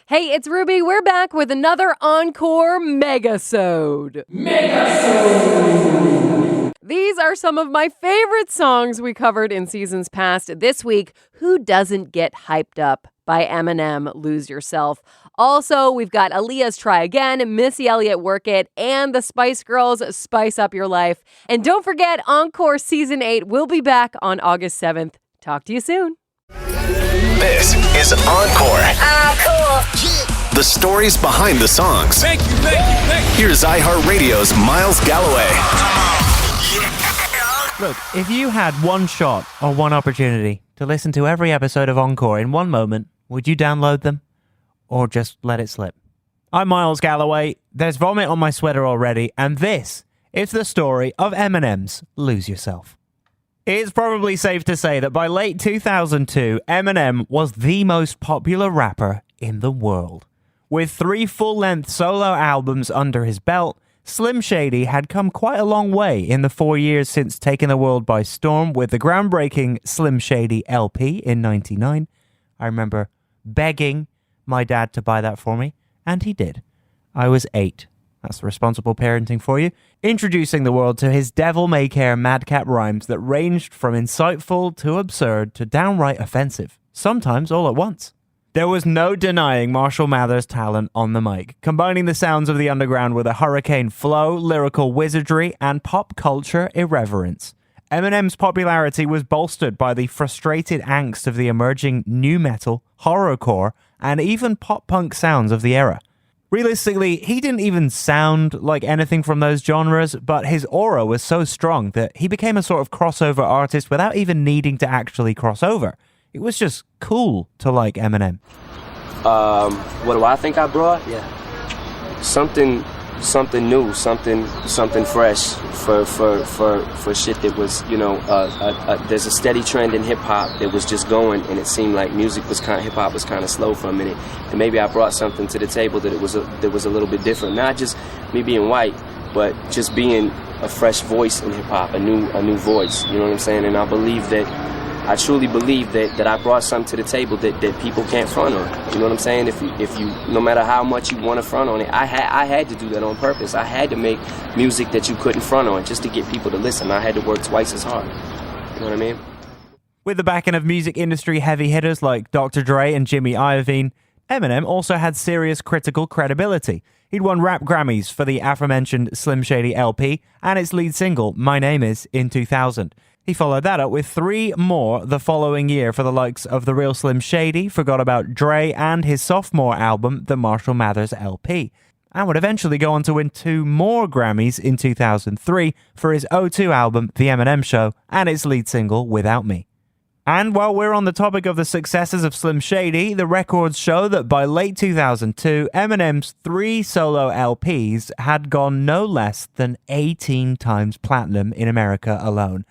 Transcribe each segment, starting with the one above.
Hey, it's Ruby. We're back with another Encore Megasode. These are some of my favorite songs we covered in seasons past. This week, Who Doesn't Get Hyped Up by Eminem, Lose Yourself. Also, we've got Aaliyah's Try Again, Missy Elliot, Work It, and the Spice Girls' Spice Up Your Life. And don't forget, Encore Season 8 will be back on August 7th. Talk to you soon. This is Encore. The stories behind the songs. Thank you. Here's iHeartRadio's Miles Galloway. Look, if you had one shot or one opportunity to listen to every episode of Encore in one moment, would you download them? Or just let it slip? I'm Miles Galloway. There's vomit on my sweater already, and this is the story of Eminem's Lose Yourself. It's probably safe to say that by late 2002, Eminem was the most popular rapper in the world. With 3 full-length solo albums under his belt, Slim Shady had come quite a long way in the 4 years since taking the world by storm with the groundbreaking Slim Shady LP in '99. I remember begging my dad to buy that for me, and he did. I was 8. That's responsible parenting for you. Introducing the world to his devil-may-care madcap rhymes that ranged from insightful to absurd to downright offensive, sometimes all at once. There was no denying Marshall Mathers' talent on the mic, combining the sounds of the underground with a hurricane flow, lyrical wizardry, and pop culture irreverence. Eminem's popularity was bolstered by the frustrated angst of the emerging nu metal, horrorcore, and even pop-punk sounds of the era. Realistically, he didn't even sound like anything from those genres, but his aura was so strong that he became a sort of crossover artist without even needing to actually cross over. It was just cool to like Eminem. What do I think I brought? Yeah. Something new, something fresh for shit that was, there's a steady trend in hip hop that was just going, and it seemed like hip hop was kind of slow for a minute, and maybe I brought something to the table that was a little bit different. Not just me being white, but just being a fresh voice in hip hop, a new voice. You know what I'm saying? And I truly believe that I brought something to the table that people can't front on. You know what I'm saying? If you no matter how much you want to front on it, I had to do that on purpose. I had to make music that you couldn't front on just to get people to listen. I had to work twice as hard. You know what I mean? With the backing of music industry heavy hitters like Dr. Dre and Jimmy Iovine, Eminem also had serious critical credibility. He'd won rap Grammys for the aforementioned Slim Shady LP and its lead single, My Name Is, in 2000. He followed that up with 3 more the following year for the likes of The Real Slim Shady, Forgot About Dre, and his sophomore album, The Marshall Mathers LP, and would eventually go on to win 2 more Grammys in 2003 for his '02 album, The Eminem Show, and its lead single, Without Me. And while we're on the topic of the successes of Slim Shady, the records show that by late 2002, Eminem's 3 solo LPs had gone no less than 18 times platinum in America alone.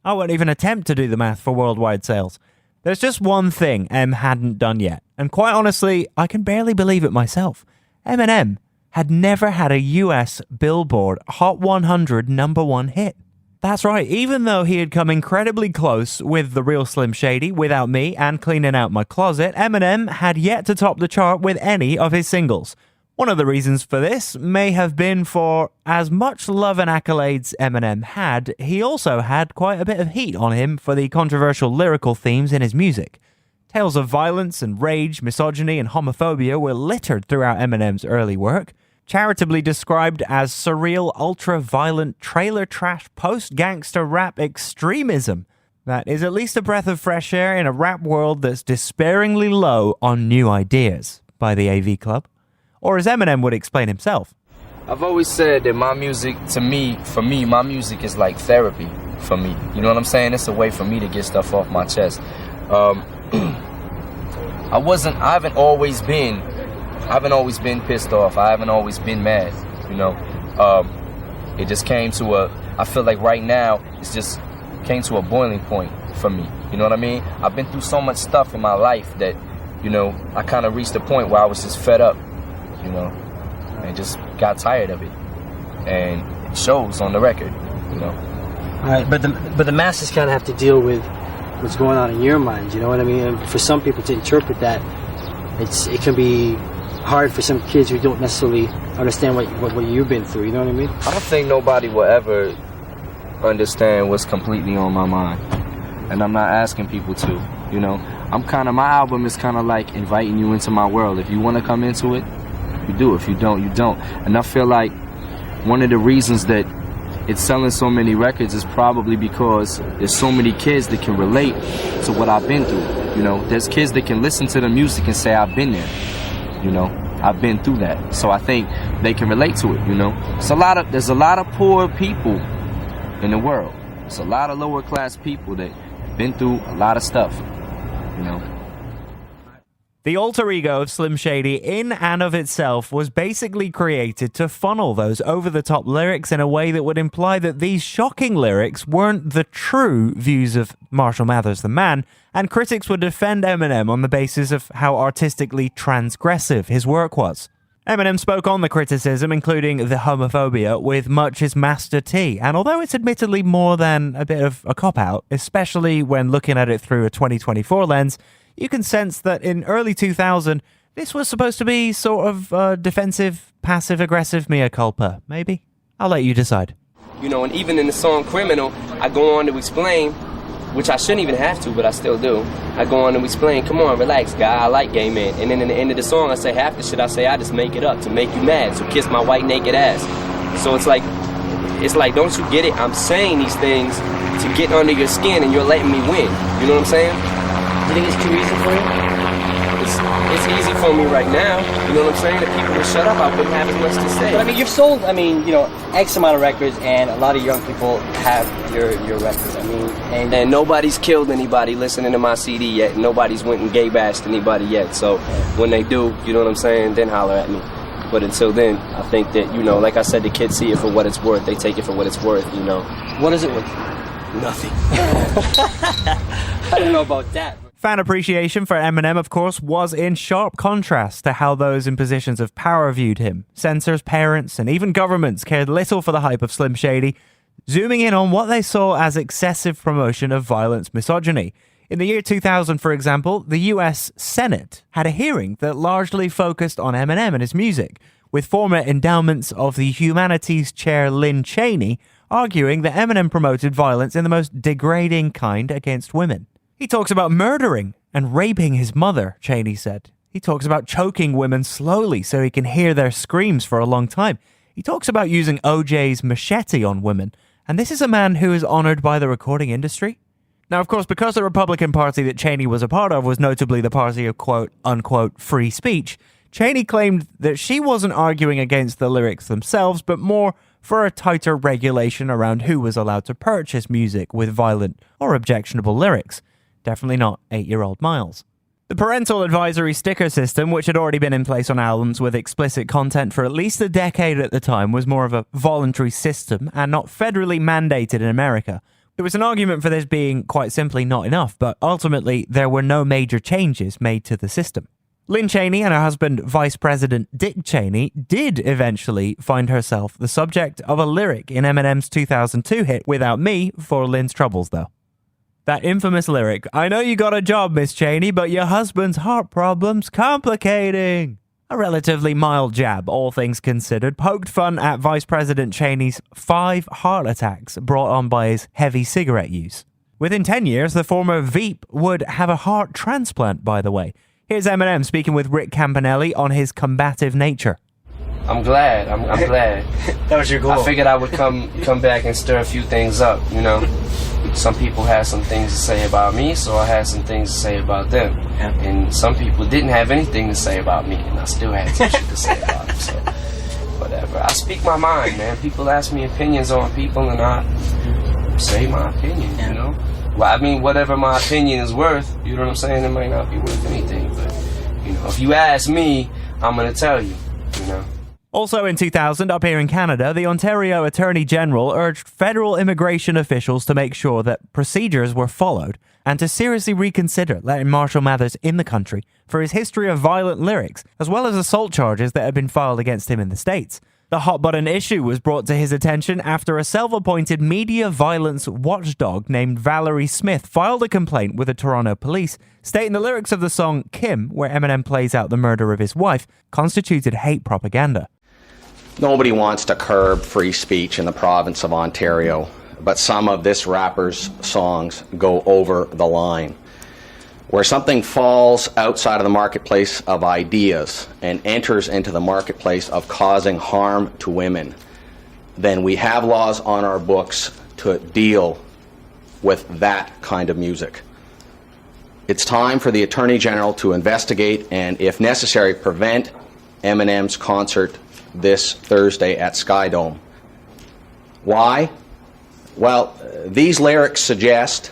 I won't even attempt to do the math for worldwide sales. There's just one thing M hadn't done yet, and quite honestly, I can barely believe it myself. Eminem had never had a US Billboard Hot 100 #1 hit. That's right, even though he had come incredibly close with The Real Slim Shady, Without Me, and Cleaning Out My Closet, Eminem had yet to top the chart with any of his singles. One of the reasons for this may have been for as much love and accolades Eminem had, he also had quite a bit of heat on him for the controversial lyrical themes in his music. Tales of violence and rage, misogyny and homophobia were littered throughout Eminem's early work, charitably described as surreal, ultra-violent, trailer trash, post-gangster rap extremism. That is at least a breath of fresh air in a rap world that's despairingly low on new ideas, by the AV Club. Or as Eminem would explain himself. I've always said that my music, for me, my music is like therapy for me. You know what I'm saying? It's a way for me to get stuff off my chest. I haven't always been pissed off. I haven't always been mad, you know. It just came to I feel like right now, it's just came to a boiling point for me. You know what I mean? I've been through so much stuff in my life that, I kind of reached a point where I was just fed up. And just got tired of it, and it shows on the record, All right, but the masses kind of have to deal with what's going on in your mind. You know what I mean? And for some people to interpret that, it can be hard for some kids who don't necessarily understand what you've been through. You know what I mean? I don't think nobody will ever understand what's completely on my mind, and I'm not asking people to. You know, my album is kind of like inviting you into my world. If you want to come into it, you do. If you don't, you don't. And I feel like one of the reasons that it's selling so many records is probably because there's so many kids that can relate to what I've been through. You know, there's kids that can listen to the music and say, I've been there. You know, I've been through that. So I think they can relate to it, you know. There's a lot of poor people in the world. There's a lot of lower class people that have been through a lot of stuff, you know. The alter ego of Slim Shady in and of itself was basically created to funnel those over-the-top lyrics in a way that would imply that these shocking lyrics weren't the true views of Marshall Mathers the man, and critics would defend Eminem on the basis of how artistically transgressive his work was. Eminem spoke on the criticism, including the homophobia, with much as Master T, and although it's admittedly more than a bit of a cop-out, especially when looking at it through a 2024 lens, you can sense that in early 2000, this was supposed to be sort of defensive, passive-aggressive mea culpa, maybe? I'll let you decide. You know, and even in the song Criminal, I go on to explain, which I shouldn't even have to, but I still do. I go on to explain, come on, relax, guy, I like gay men. And then in the end of the song, I say half the shit I say, I just make it up to make you mad, so kiss my white naked ass. So it's like, don't you get it? I'm saying these things to get under your skin, and you're letting me win. You know what I'm saying? Do you think it's too easy for you? It's easy for me right now. You know what I'm saying? If people would shut up, I wouldn't have as much to say. But I mean, you've sold, X amount of records, and a lot of young people have your records. I mean, and nobody's killed anybody listening to my CD yet. Nobody's went and gay bashed anybody yet. So when they do, you know what I'm saying, then holler at me. But until then, I think that, like I said, the kids see it for what it's worth. They take it for what it's worth, you know. What is it worth? Nothing. I don't know about that. Fan appreciation for Eminem, of course, was in sharp contrast to how those in positions of power viewed him. Censors, parents, and even governments cared little for the hype of Slim Shady, zooming in on what they saw as excessive promotion of violence misogyny. In the year 2000, for example, the US Senate had a hearing that largely focused on Eminem and his music, with former Endowments of the Humanities Chair Lynn Cheney arguing that Eminem promoted violence in the most degrading kind against women. He talks about murdering and raping his mother, Cheney said. He talks about choking women slowly so he can hear their screams for a long time. He talks about using OJ's machete on women. And this is a man who is honored by the recording industry. Now, of course, because the Republican Party that Cheney was a part of was notably the party of quote-unquote free speech, Cheney claimed that she wasn't arguing against the lyrics themselves, but more for a tighter regulation around who was allowed to purchase music with violent or objectionable lyrics. Definitely not 8-year-old Miles. The parental advisory sticker system, which had already been in place on albums with explicit content for at least a decade at the time, was more of a voluntary system and not federally mandated in America. There was an argument for this being quite simply not enough, but ultimately there were no major changes made to the system. Lynn Cheney and her husband, Vice President Dick Cheney, did eventually find herself the subject of a lyric in Eminem's 2002 hit Without Me for Lynn's troubles, though. That infamous lyric, I know you got a job, Miss Cheney, but your husband's heart problem's complicating. A relatively mild jab, all things considered, poked fun at Vice President Cheney's 5 heart attacks brought on by his heavy cigarette use. Within 10 years, the former Veep would have a heart transplant, by the way. Here's Eminem speaking with Rick Campanelli on his combative nature. I'm glad. I'm glad. That was your goal. I figured I would come back and stir a few things up, you know. Some people had some things to say about me, so I had some things to say about them. Yeah. And some people didn't have anything to say about me, and I still had some shit to say about them, so whatever. I speak my mind, man. People ask me opinions on people, and I say my opinion, you know. Well, I mean, whatever my opinion is worth, you know what I'm saying, it might not be worth anything, but, you know, if you ask me, I'm going to tell you, you know. Also in 2000, up here in Canada, the Ontario Attorney General urged federal immigration officials to make sure that procedures were followed and to seriously reconsider letting Marshall Mathers in the country for his history of violent lyrics, as well as assault charges that had been filed against him in the States. The The hot button issue was brought to his attention after a self-appointed media violence watchdog named Valerie Smith filed a complaint with the Toronto police, stating the lyrics of the song Kim, where Eminem plays out the murder of his wife, constituted hate propaganda. Nobody wants to curb free speech in the province of Ontario, but some of this rapper's songs go over the line. Where something falls outside of the marketplace of ideas and enters into the marketplace of causing harm to women, then we have laws on our books to deal with that kind of music. It's time for the Attorney General to investigate and, if necessary, prevent Eminem's concert this Thursday at Sky Dome. Why? Well, these lyrics suggest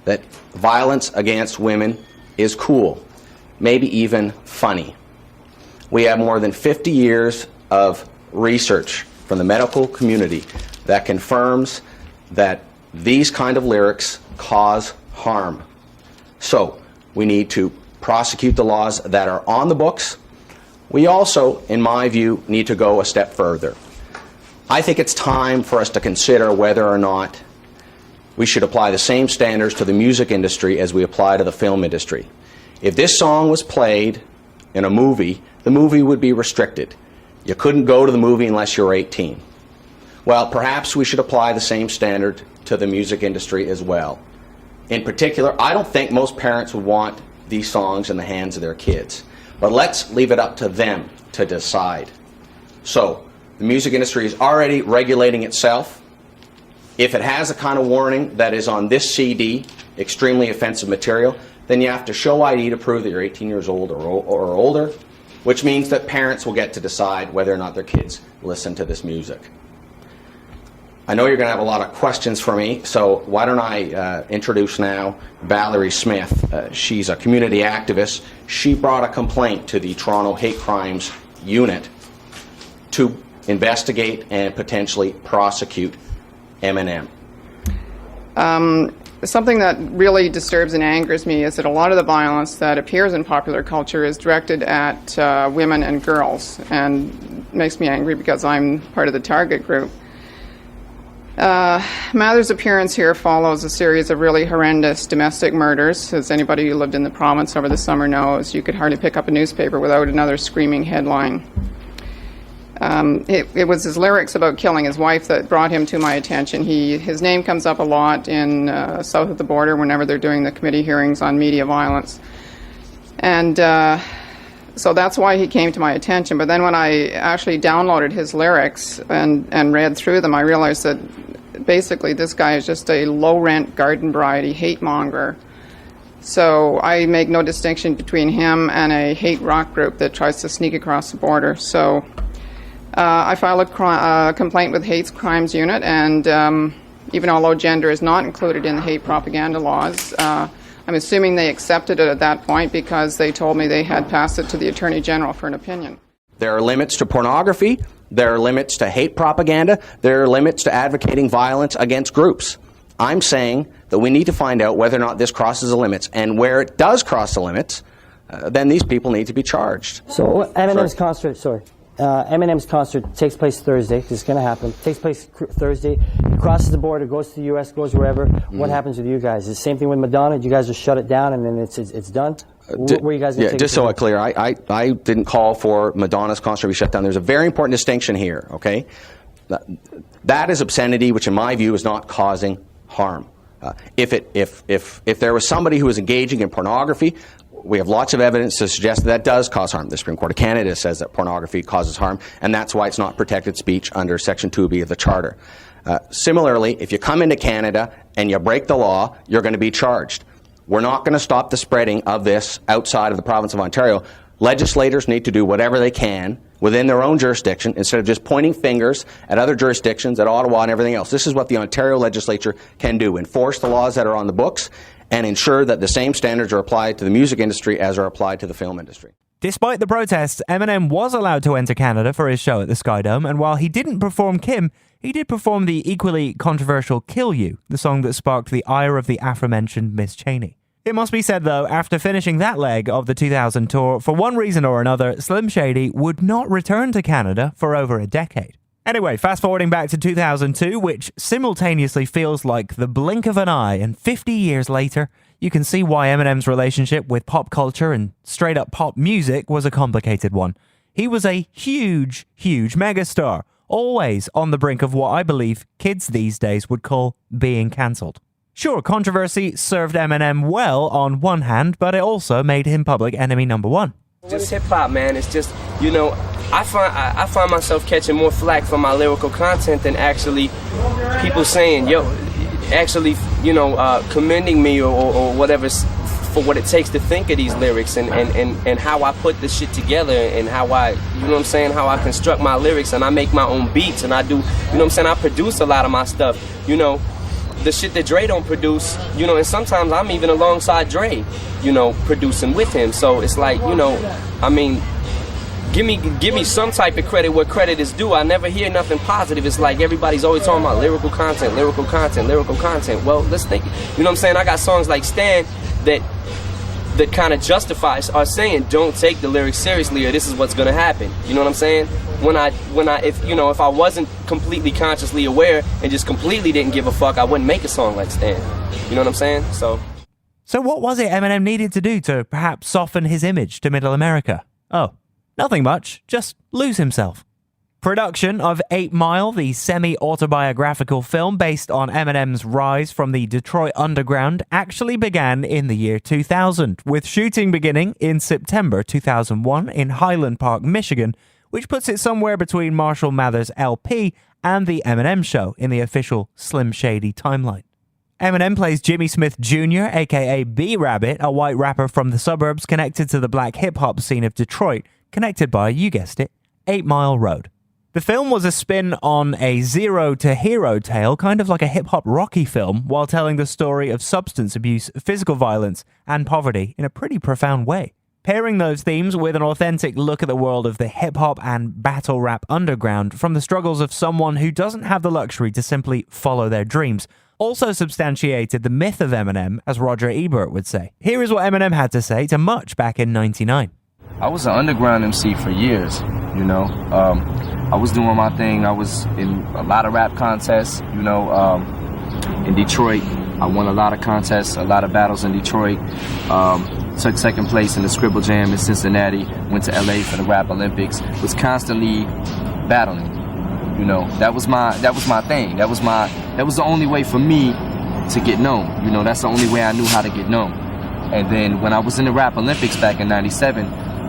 that violence against women is cool, maybe even funny. We have more than 50 years of research from the medical community that confirms that these kind of lyrics cause harm. So we need to prosecute the laws that are on the books. We also, in my view, need to go a step further. I think it's time for us to consider whether or not we should apply the same standards to the music industry as we apply to the film industry. If this song was played in a movie, the movie would be restricted. You couldn't go to the movie unless you're 18. Well, perhaps we should apply the same standard to the music industry as well. In particular, I don't think most parents would want these songs in the hands of their kids. But let's leave it up to them to decide. So, the music industry is already regulating itself. If it has a kind of warning that is on this CD, extremely offensive material, then you have to show ID to prove that you're 18 years old or older, which means that parents will get to decide whether or not their kids listen to this music. I know you're going to have a lot of questions for me, so why don't I introduce now Valerie Smith. She's a community activist. She brought a complaint to the Toronto Hate Crimes Unit to investigate and potentially prosecute Eminem. Something that really disturbs and angers me is that a lot of the violence that appears in popular culture is directed at women and girls, and makes me angry because I'm part of the target group. Mather's appearance here follows a series of really horrendous domestic murders. As anybody who lived in the province over the summer knows, you could hardly pick up a newspaper without another screaming headline. It was his lyrics about killing his wife that brought him to my attention. His name comes up a lot in south of the border whenever they're doing the committee hearings on media violence. And so that's why he came to my attention. But then when I actually downloaded his lyrics and read through them, I realized that basically this guy is just a low-rent garden variety hate monger. So I make no distinction between him and a hate rock group that tries to sneak across the border. So I filed a complaint with Hate Crimes Unit, and even although gender is not included in the hate propaganda laws, I'm assuming they accepted it at that point because they told me they had passed it to the Attorney General for an opinion. There are limits to pornography. There are limits to hate propaganda. There are limits to advocating violence against groups. I'm saying that we need to find out whether or not this crosses the limits, and where it does cross the limits, then these people need to be charged. So Eminem's concert takes place Thursday. This is going to happen. Takes place Thursday. He crosses the border, goes to the U.S., goes wherever. What happens with you guys? It's the same thing with Madonna. You guys just shut it down and then it's done? Where you guys just so I'm clear, I didn't call for Madonna's concert to be shut down. There's a very important distinction here, okay? That is obscenity, which in my view is not causing harm. If there was somebody who was engaging in pornography, we have lots of evidence to suggest that does cause harm. The Supreme Court of Canada says that pornography causes harm, and that's why it's not protected speech under Section 2B of the Charter. Similarly, if you come into Canada and you break the law, you're going to be charged. We're not going to stop the spreading of this outside of the province of Ontario. Legislators need to do whatever they can within their own jurisdiction instead of just pointing fingers at other jurisdictions, at Ottawa and everything else. This is what the Ontario legislature can do: enforce the laws that are on the books and ensure that the same standards are applied to the music industry as are applied to the film industry. Despite the protests, Eminem was allowed to enter Canada for his show at the Sky Dome, and while he didn't perform Kim, he did perform the equally controversial Kill You, the song that sparked the ire of the aforementioned Miss Cheney. It must be said, though, after finishing that leg of the 2000 tour, for one reason or another, Slim Shady would not return to Canada for over a decade. Anyway, fast forwarding back to 2002, which simultaneously feels like the blink of an eye, and 50 years later, you can see why Eminem's relationship with pop culture and straight-up pop music was a complicated one. He was a huge, huge megastar, always on the brink of what I believe kids these days would call being cancelled. Sure, controversy served Eminem well on one hand, but it also made him public enemy number one. Just hip-hop, man. It's just, you know, I find myself catching more flack for my lyrical content than actually people saying, commending me or whatever for what it takes to think of these lyrics and how I put the shit together and how how I construct my lyrics and I make my own beats and I do, I produce a lot of my stuff, the shit that Dre don't produce, and sometimes I'm even alongside Dre, producing with him. So it's like, give me some type of credit where credit is due. I never hear nothing positive. It's like everybody's always talking about lyrical content. Well, let's think, I got songs like Stan that kind of justifies are saying don't take the lyrics seriously or this is what's gonna happen. You know what I'm saying? If I wasn't completely consciously aware and just completely didn't give a fuck, I wouldn't make a song like Stan. You know what I'm saying? So what was it Eminem needed to do to perhaps soften his image to Middle America? Oh, nothing much. Just lose himself. Production of 8 Mile, the semi-autobiographical film based on Eminem's rise from the Detroit underground, actually began in the year 2000, with shooting beginning in September 2001 in Highland Park, Michigan, which puts it somewhere between Marshall Mathers' LP and The Eminem Show in the official Slim Shady timeline. Eminem plays Jimmy Smith Jr., aka B-Rabbit, a white rapper from the suburbs connected to the black hip-hop scene of Detroit, connected by, you guessed it, 8 Mile Road. The film was a spin on a zero-to-hero tale, kind of like a hip-hop Rocky film, while telling the story of substance abuse, physical violence, and poverty in a pretty profound way. Pairing those themes with an authentic look at the world of the hip-hop and battle rap underground from the struggles of someone who doesn't have the luxury to simply follow their dreams also substantiated the myth of Eminem, as Roger Ebert would say. Here is what Eminem had to say to Much back in '99. I was an underground MC for years, I was doing my thing. I was in a lot of rap contests, in Detroit. I won a lot of contests, a lot of battles in Detroit. Took second place in the Scribble Jam in Cincinnati. Went to LA for the Rap Olympics. Was constantly battling. That was my thing. That was the only way for me to get known. That's the only way I knew how to get known. And then when I was in the Rap Olympics back in '97,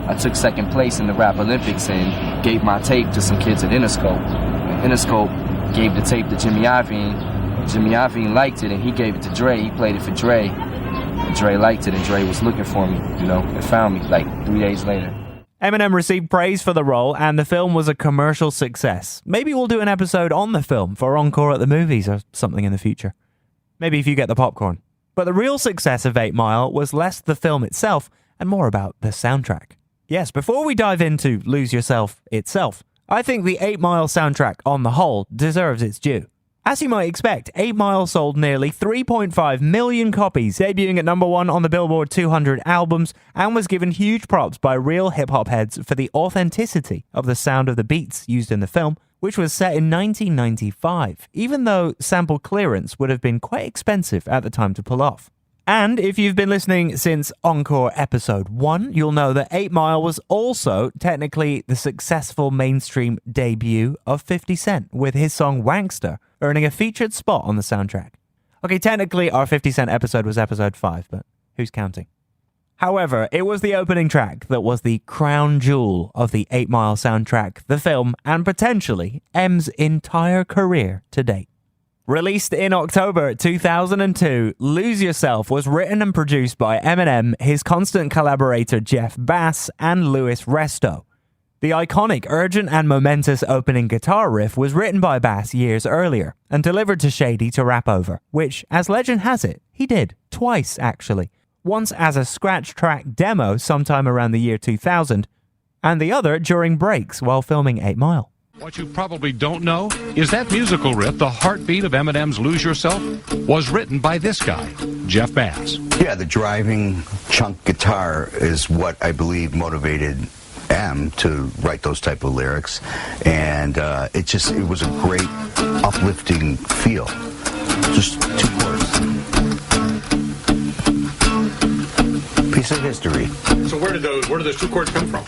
I took second place in the Rap Olympics and gave my tape to some kids at Interscope. And Interscope gave the tape to Jimmy Iovine. Jimmy Iovine liked it and he gave it to Dre. He played it for Dre. And Dre liked it and Dre was looking for me, and found me like 3 days later. Eminem received praise for the role and the film was a commercial success. Maybe we'll do an episode on the film for Encore at the Movies or something in the future. Maybe if you get the popcorn. But the real success of 8 Mile was less the film itself and more about the soundtrack. Yes, before we dive into Lose Yourself itself, I think the 8 Mile soundtrack on the whole deserves its due. As you might expect, 8 Mile sold nearly 3.5 million copies, debuting at number 1 on the Billboard 200 albums, and was given huge props by real hip-hop heads for the authenticity of the sound of the beats used in the film, which was set in 1995, even though sample clearance would have been quite expensive at the time to pull off. And if you've been listening since Encore episode 1, you'll know that 8 Mile was also technically the successful mainstream debut of 50 Cent, with his song Wankster earning a featured spot on the soundtrack. Okay, technically our 50 Cent episode was episode 5, but who's counting? However, it was the opening track that was the crown jewel of the 8 Mile soundtrack, the film, and potentially M's entire career to date. Released in October 2002, Lose Yourself was written and produced by Eminem, his constant collaborator Jeff Bass, and Louis Resto. The iconic, urgent and momentous opening guitar riff was written by Bass years earlier and delivered to Shady to rap over, which, as legend has it, he did, twice actually. Once as a scratch track demo sometime around the year 2000, and the other during breaks while filming 8 Mile. What you probably don't know is that musical riff, the heartbeat of Eminem's Lose Yourself, was written by this guy, Jeff Bass. Yeah, the driving chunk guitar is what I believe motivated M to write those type of lyrics, and it was a great uplifting feel. Just 2 chords. Piece of history. So where did those 2 chords come from?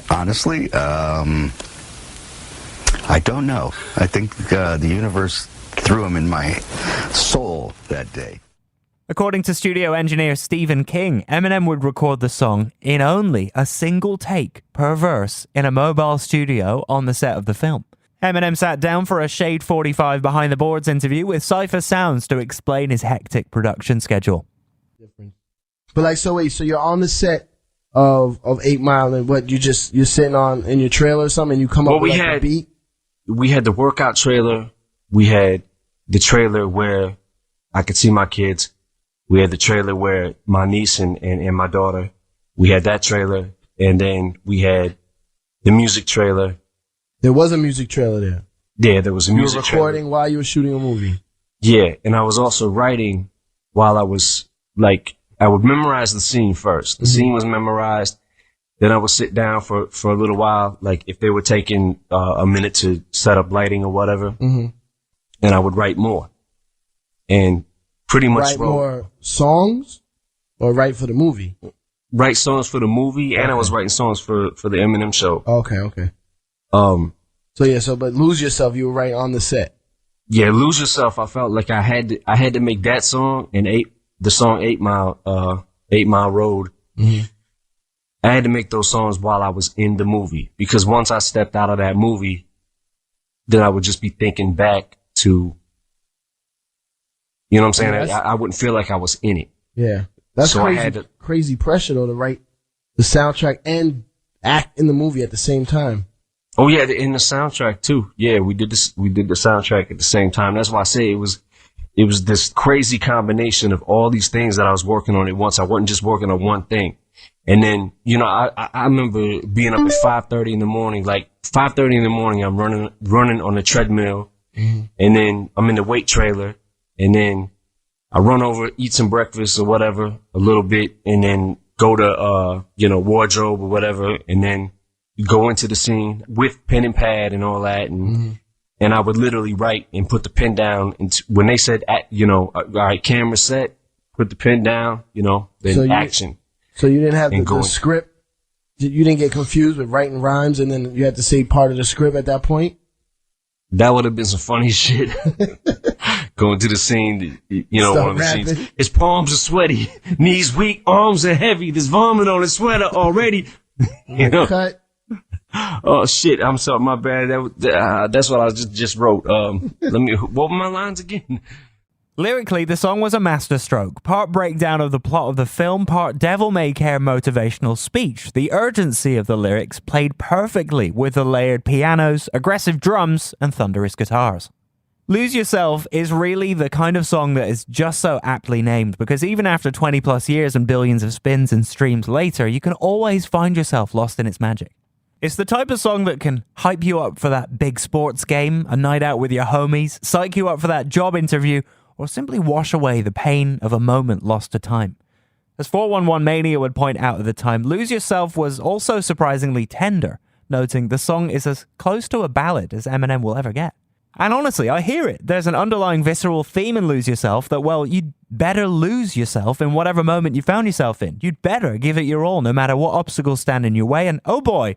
Honestly, I don't know. I think the universe threw them in my soul that day. According to studio engineer Stephen King, Eminem would record the song in only a single take per verse in a mobile studio on the set of the film. Eminem sat down for a Shade 45 Behind the Boards interview with Cypher Sounds to explain his hectic production schedule. But like, so you're on the set of 8 Mile, and what, you're sitting on in your trailer or something, and you come up with a beat? We had the workout trailer. We had the trailer where I could see my kids. We had the trailer where my niece and my daughter, we had that trailer. And then we had the music trailer. There was a music trailer there. Yeah, there was a music trailer. You were recording while you were shooting a movie. Yeah, and I was also writing while I was, like, I would memorize the scene first. The scene was memorized. Then I would sit down for a little while, like if they were taking a minute to set up lighting or whatever, and I would write more. And pretty much write more songs, or write for the movie? Write songs for the movie, and I was writing songs for the Eminem show. Okay. But Lose Yourself, you were right on the set. Yeah, Lose Yourself. I felt like I had to make that song and the song 8 Mile Road. I had to make those songs while I was in the movie, because once I stepped out of that movie, then I would just be thinking back to, you know what I'm saying? I wouldn't feel like I was in it. Yeah. That's so crazy pressure, though, to write the soundtrack and act in the movie at the same time. Oh yeah, in the soundtrack too. Yeah, we did the soundtrack at the same time. That's why I say it was this crazy combination of all these things that I was working on at once. I wasn't just working on one thing. And then, you know, I remember being up at 5:30 in the morning, like 5:30 in the morning, I'm running on the treadmill, and then I'm in the weight trailer, and then I run over, eat some breakfast or whatever, a little bit, and then go to, wardrobe or whatever, and then go into the scene with pen and pad and all that. And I would literally write and put the pen down. And when they said, all right, camera set, put the pen down, then action. So you didn't have the script? You didn't get confused with writing rhymes and then you had to say part of the script at that point? That would have been some funny shit. Going to the scene, one of the scenes. His palms are sweaty, knees weak, arms are heavy. There's vomit on his sweater already. Cut. Oh shit! I'm sorry, my bad. That's what I just wrote. What were my lines again? Lyrically, the song was a masterstroke. Part breakdown of the plot of the film, part devil-may-care motivational speech. The urgency of the lyrics played perfectly with the layered pianos, aggressive drums, and thunderous guitars. Lose Yourself is really the kind of song that is just so aptly named, because even after 20 plus years and billions of spins and streams later, you can always find yourself lost in its magic. It's the type of song that can hype you up for that big sports game, a night out with your homies, psych you up for that job interview, or simply wash away the pain of a moment lost to time. As 411 Mania would point out at the time, Lose Yourself was also surprisingly tender, noting the song is as close to a ballad as Eminem will ever get. And honestly, I hear it. There's an underlying visceral theme in Lose Yourself that, well, you'd better lose yourself in whatever moment you found yourself in. You'd better give it your all, no matter what obstacles stand in your way, and oh boy,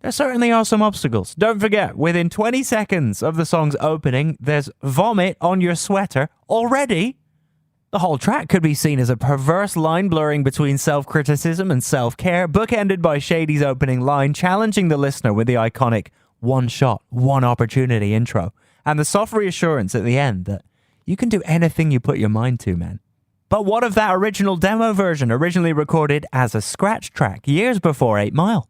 there certainly are some obstacles. Don't forget, within 20 seconds of the song's opening, there's vomit on your sweater already. The whole track could be seen as a perverse line blurring between self-criticism and self-care, bookended by Shady's opening line, challenging the listener with the iconic one shot, one opportunity intro, and the soft reassurance at the end that you can do anything you put your mind to, man. But what of that original demo version, originally recorded as a scratch track years before 8 Mile?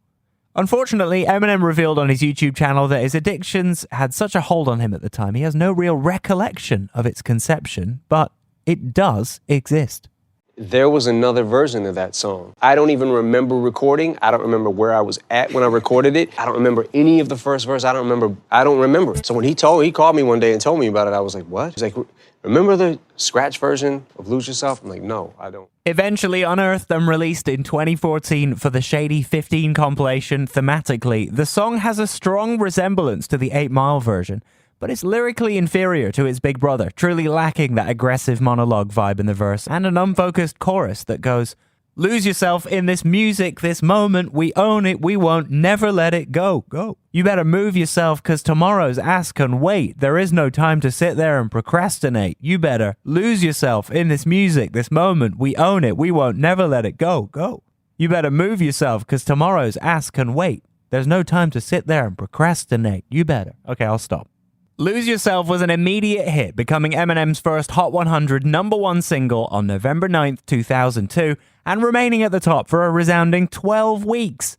Unfortunately, Eminem revealed on his YouTube channel that his addictions had such a hold on him at the time, he has no real recollection of its conception, but it does exist. There was another version of that song. I don't even remember recording. I don't remember where I was at when I recorded it. I don't remember any of the first verse. I don't remember it. So when he called me one day and told me about it, I was like, what? He's like, remember the scratch version of Lose Yourself? I'm like, no, I don't. Eventually unearthed and released in 2014 for the Shady 15 compilation Thematically, the song has a strong resemblance to the 8 Mile version, but it's lyrically inferior to its big brother, truly lacking that aggressive monologue vibe in the verse and an unfocused chorus that goes, lose yourself in this music, this moment, we own it, we won't, never let it go, go. You better move yourself, cause tomorrow's ass can wait. There is no time to sit there and procrastinate. You better lose yourself in this music, this moment, we own it, we won't, never let it go, go. You better move yourself, cause tomorrow's ass can wait. There's no time to sit there and procrastinate. You better. Okay, I'll stop. Lose Yourself was an immediate hit, becoming Eminem's first Hot 100 #1 single on November 9th, 2002, and remaining at the top for a resounding 12 weeks.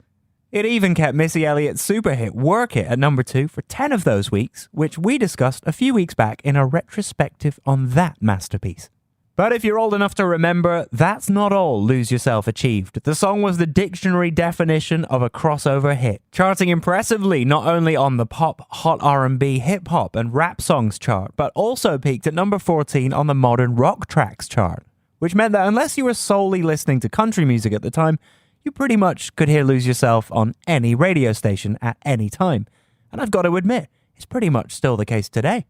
It even kept Missy Elliott's super hit Work It at number 2 for 10 of those weeks, which we discussed a few weeks back in a retrospective on that masterpiece. But if you're old enough to remember, that's not all Lose Yourself achieved. The song was the dictionary definition of a crossover hit, charting impressively not only on the pop, hot R&B, hip-hop and rap songs chart, but also peaked at number 14 on the modern rock tracks chart, which meant that unless you were solely listening to country music at the time, you pretty much could hear Lose Yourself on any radio station at any time. And I've got to admit, it's pretty much still the case today.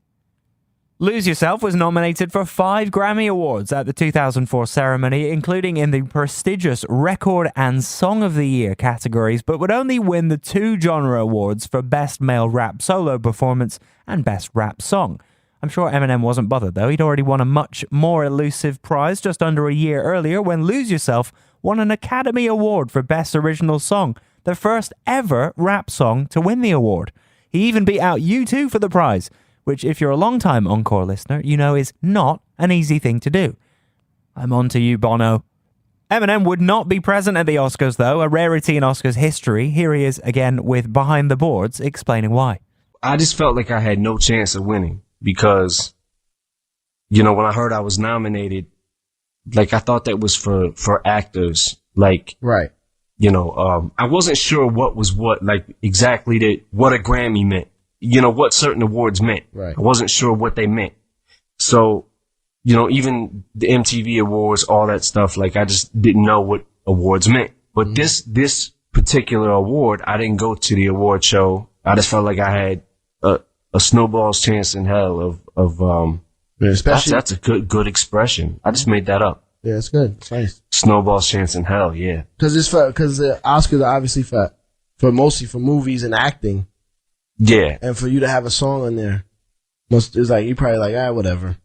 Lose Yourself was nominated for 5 Grammy Awards at the 2004 ceremony, including in the prestigious Record and Song of the Year categories, but would only win the 2 genre awards for Best Male Rap Solo Performance and Best Rap Song. I'm sure Eminem wasn't bothered, though. He'd already won a much more elusive prize just under a year earlier when Lose Yourself won an Academy Award for Best Original Song, the first ever rap song to win the award. He even beat out U2 for the prize, which if you're a long-time Encore listener, you know is not an easy thing to do. I'm on to you, Bono. Eminem would not be present at the Oscars, though, a rarity in Oscars history. Here he is again with Behind the Boards, explaining why. I just felt like I had no chance of winning because, you know, when I heard I was nominated, like I thought that was for actors, like, right. You know, I wasn't sure what was what, like exactly what a Grammy meant. You know, what certain awards meant. Right. I wasn't sure what they meant. So, you know, even the MTV awards, all that stuff, like I just didn't know what awards meant. But this particular award, I didn't go to the award show. I just felt like I had a snowball's chance in hell of yeah, especially that's a good expression. I just made that up. Yeah, it's good. It's nice. Snowball's chance in hell, yeah. Because the Oscars are obviously for mostly for movies and acting. Yeah. And for you to have a song in there, it's like, you probably like, whatever.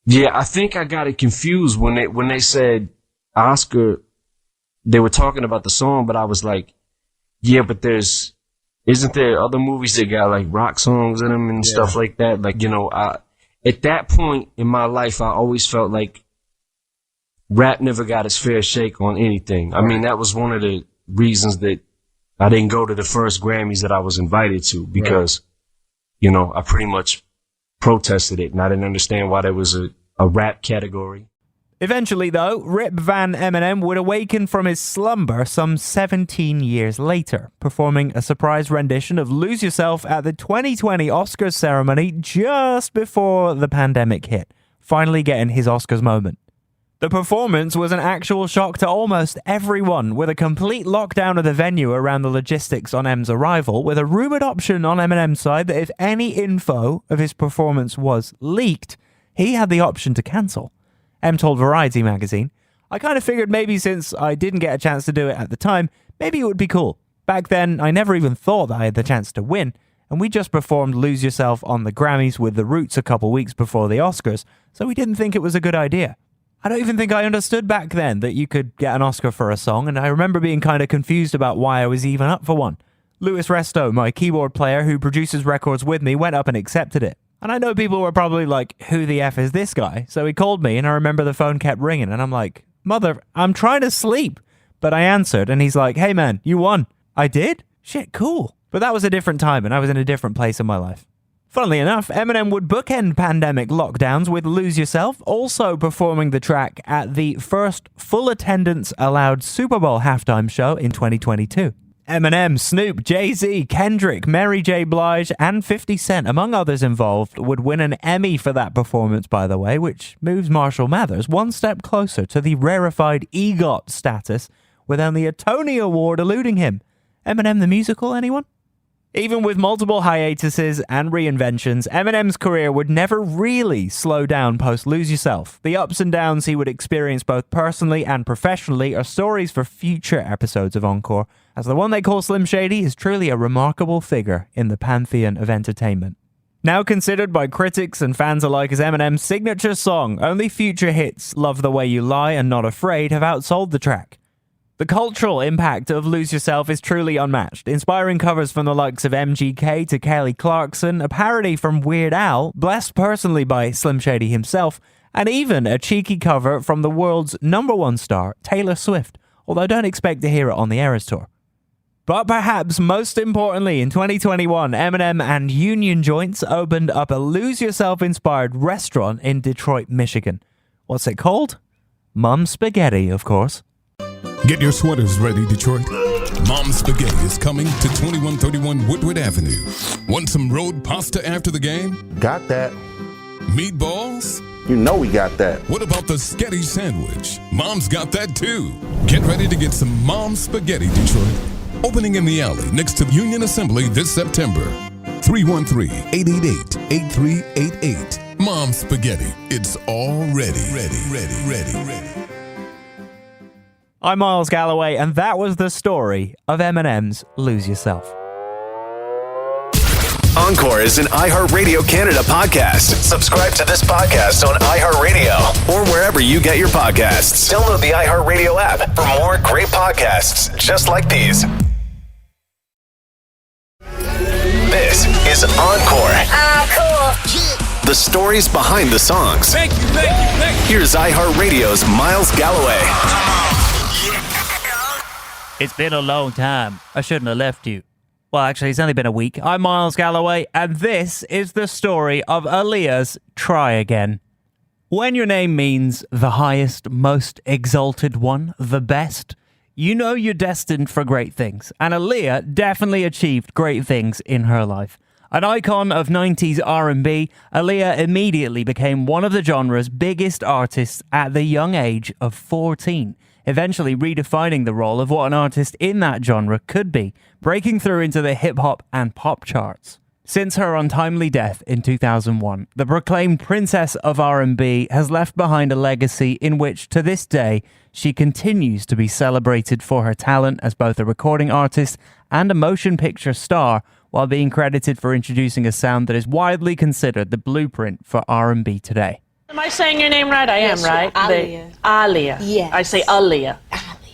Yeah, I think I got it confused when they said Oscar, they were talking about the song, but I was like, yeah, but isn't there other movies that got like rock songs in them and stuff like that? Like, you know, at that point in my life, I always felt like rap never got its fair shake on anything. I mean, that was one of the reasons that I didn't go to the first Grammys that I was invited to because, you know, I pretty much protested it and I didn't understand why there was a rap category. Eventually, though, Rip Van Eminem would awaken from his slumber some 17 years later, performing a surprise rendition of Lose Yourself at the 2020 Oscars ceremony just before the pandemic hit, finally getting his Oscars moment. The performance was an actual shock to almost everyone, with a complete lockdown of the venue around the logistics on M's arrival, with a rumoured option on Eminem's side that if any info of his performance was leaked, he had the option to cancel. M told Variety magazine, I kind of figured maybe since I didn't get a chance to do it at the time, maybe it would be cool. Back then, I never even thought that I had the chance to win, and we just performed Lose Yourself on the Grammys with the Roots a couple weeks before the Oscars, so we didn't think it was a good idea. I don't even think I understood back then that you could get an Oscar for a song, and I remember being kind of confused about why I was even up for one. Louis Resto, my keyboard player who produces records with me, went up and accepted it. And I know people were probably like, who the F is this guy? So he called me, and I remember the phone kept ringing, and I'm like, mother, I'm trying to sleep. But I answered, and he's like, hey man, you won. I did? Shit, cool. But that was a different time, and I was in a different place in my life. Funnily enough, Eminem would bookend pandemic lockdowns with Lose Yourself, also performing the track at the first full attendance allowed Super Bowl halftime show in 2022. Eminem, Snoop, Jay-Z, Kendrick, Mary J. Blige, and 50 Cent, among others involved, would win an Emmy for that performance, by the way, which moves Marshall Mathers one step closer to the rarefied EGOT status, with only a Tony Award eluding him. Eminem the musical, anyone? Even with multiple hiatuses and reinventions, Eminem's career would never really slow down post Lose Yourself. The ups and downs he would experience both personally and professionally are stories for future episodes of Encore, as the one they call Slim Shady is truly a remarkable figure in the pantheon of entertainment. Now considered by critics and fans alike as Eminem's signature song, only future hits Love the Way You Lie and Not Afraid have outsold the track. The cultural impact of Lose Yourself is truly unmatched, inspiring covers from the likes of MGK to Kelly Clarkson, a parody from Weird Al, blessed personally by Slim Shady himself, and even a cheeky cover from the world's #1 star, Taylor Swift, although don't expect to hear it on the Eras Tour. But perhaps most importantly, in 2021, Eminem and Union Joints opened up a Lose Yourself-inspired restaurant in Detroit, Michigan. What's it called? Mom's Spaghetti, of course. Get your sweaters ready, Detroit. Mom's Spaghetti is coming to 2131 Woodward Avenue. Want some road pasta after the game? Got that. Meatballs? You know we got that. What about the Sketty sandwich? Mom's got that too. Get ready to get some Mom's Spaghetti, Detroit. Opening in the alley next to Union Assembly this September. 313-888-8388. Mom's Spaghetti. It's all ready. Ready. I'm Miles Galloway, and that was the story of Eminem's Lose Yourself. Encore is an iHeartRadio Canada podcast. Subscribe to this podcast on iHeartRadio or wherever you get your podcasts. Download the iHeartRadio app for more great podcasts just like these. This is Encore. Cool. The stories behind the songs. Thank you. Here's iHeartRadio's Miles Galloway. It's been a long time. I shouldn't have left you. Well, actually, it's only been a week. I'm Miles Galloway, and this is the story of Aaliyah's Try Again. When your name means the highest, most exalted one, the best, you know you're destined for great things. And Aaliyah definitely achieved great things in her life. An icon of 90s R&B, Aaliyah immediately became one of the genre's biggest artists at the young age of 14. Eventually redefining the role of what an artist in that genre could be, breaking through into the hip-hop and pop charts. Since her untimely death in 2001, the proclaimed princess of R&B has left behind a legacy in which, to this day, she continues to be celebrated for her talent as both a recording artist and a motion picture star, while being credited for introducing a sound that is widely considered the blueprint for R&B today. Am I saying your name right? I am, right? Aaliyah. Aaliyah. Yes. I say Aaliyah.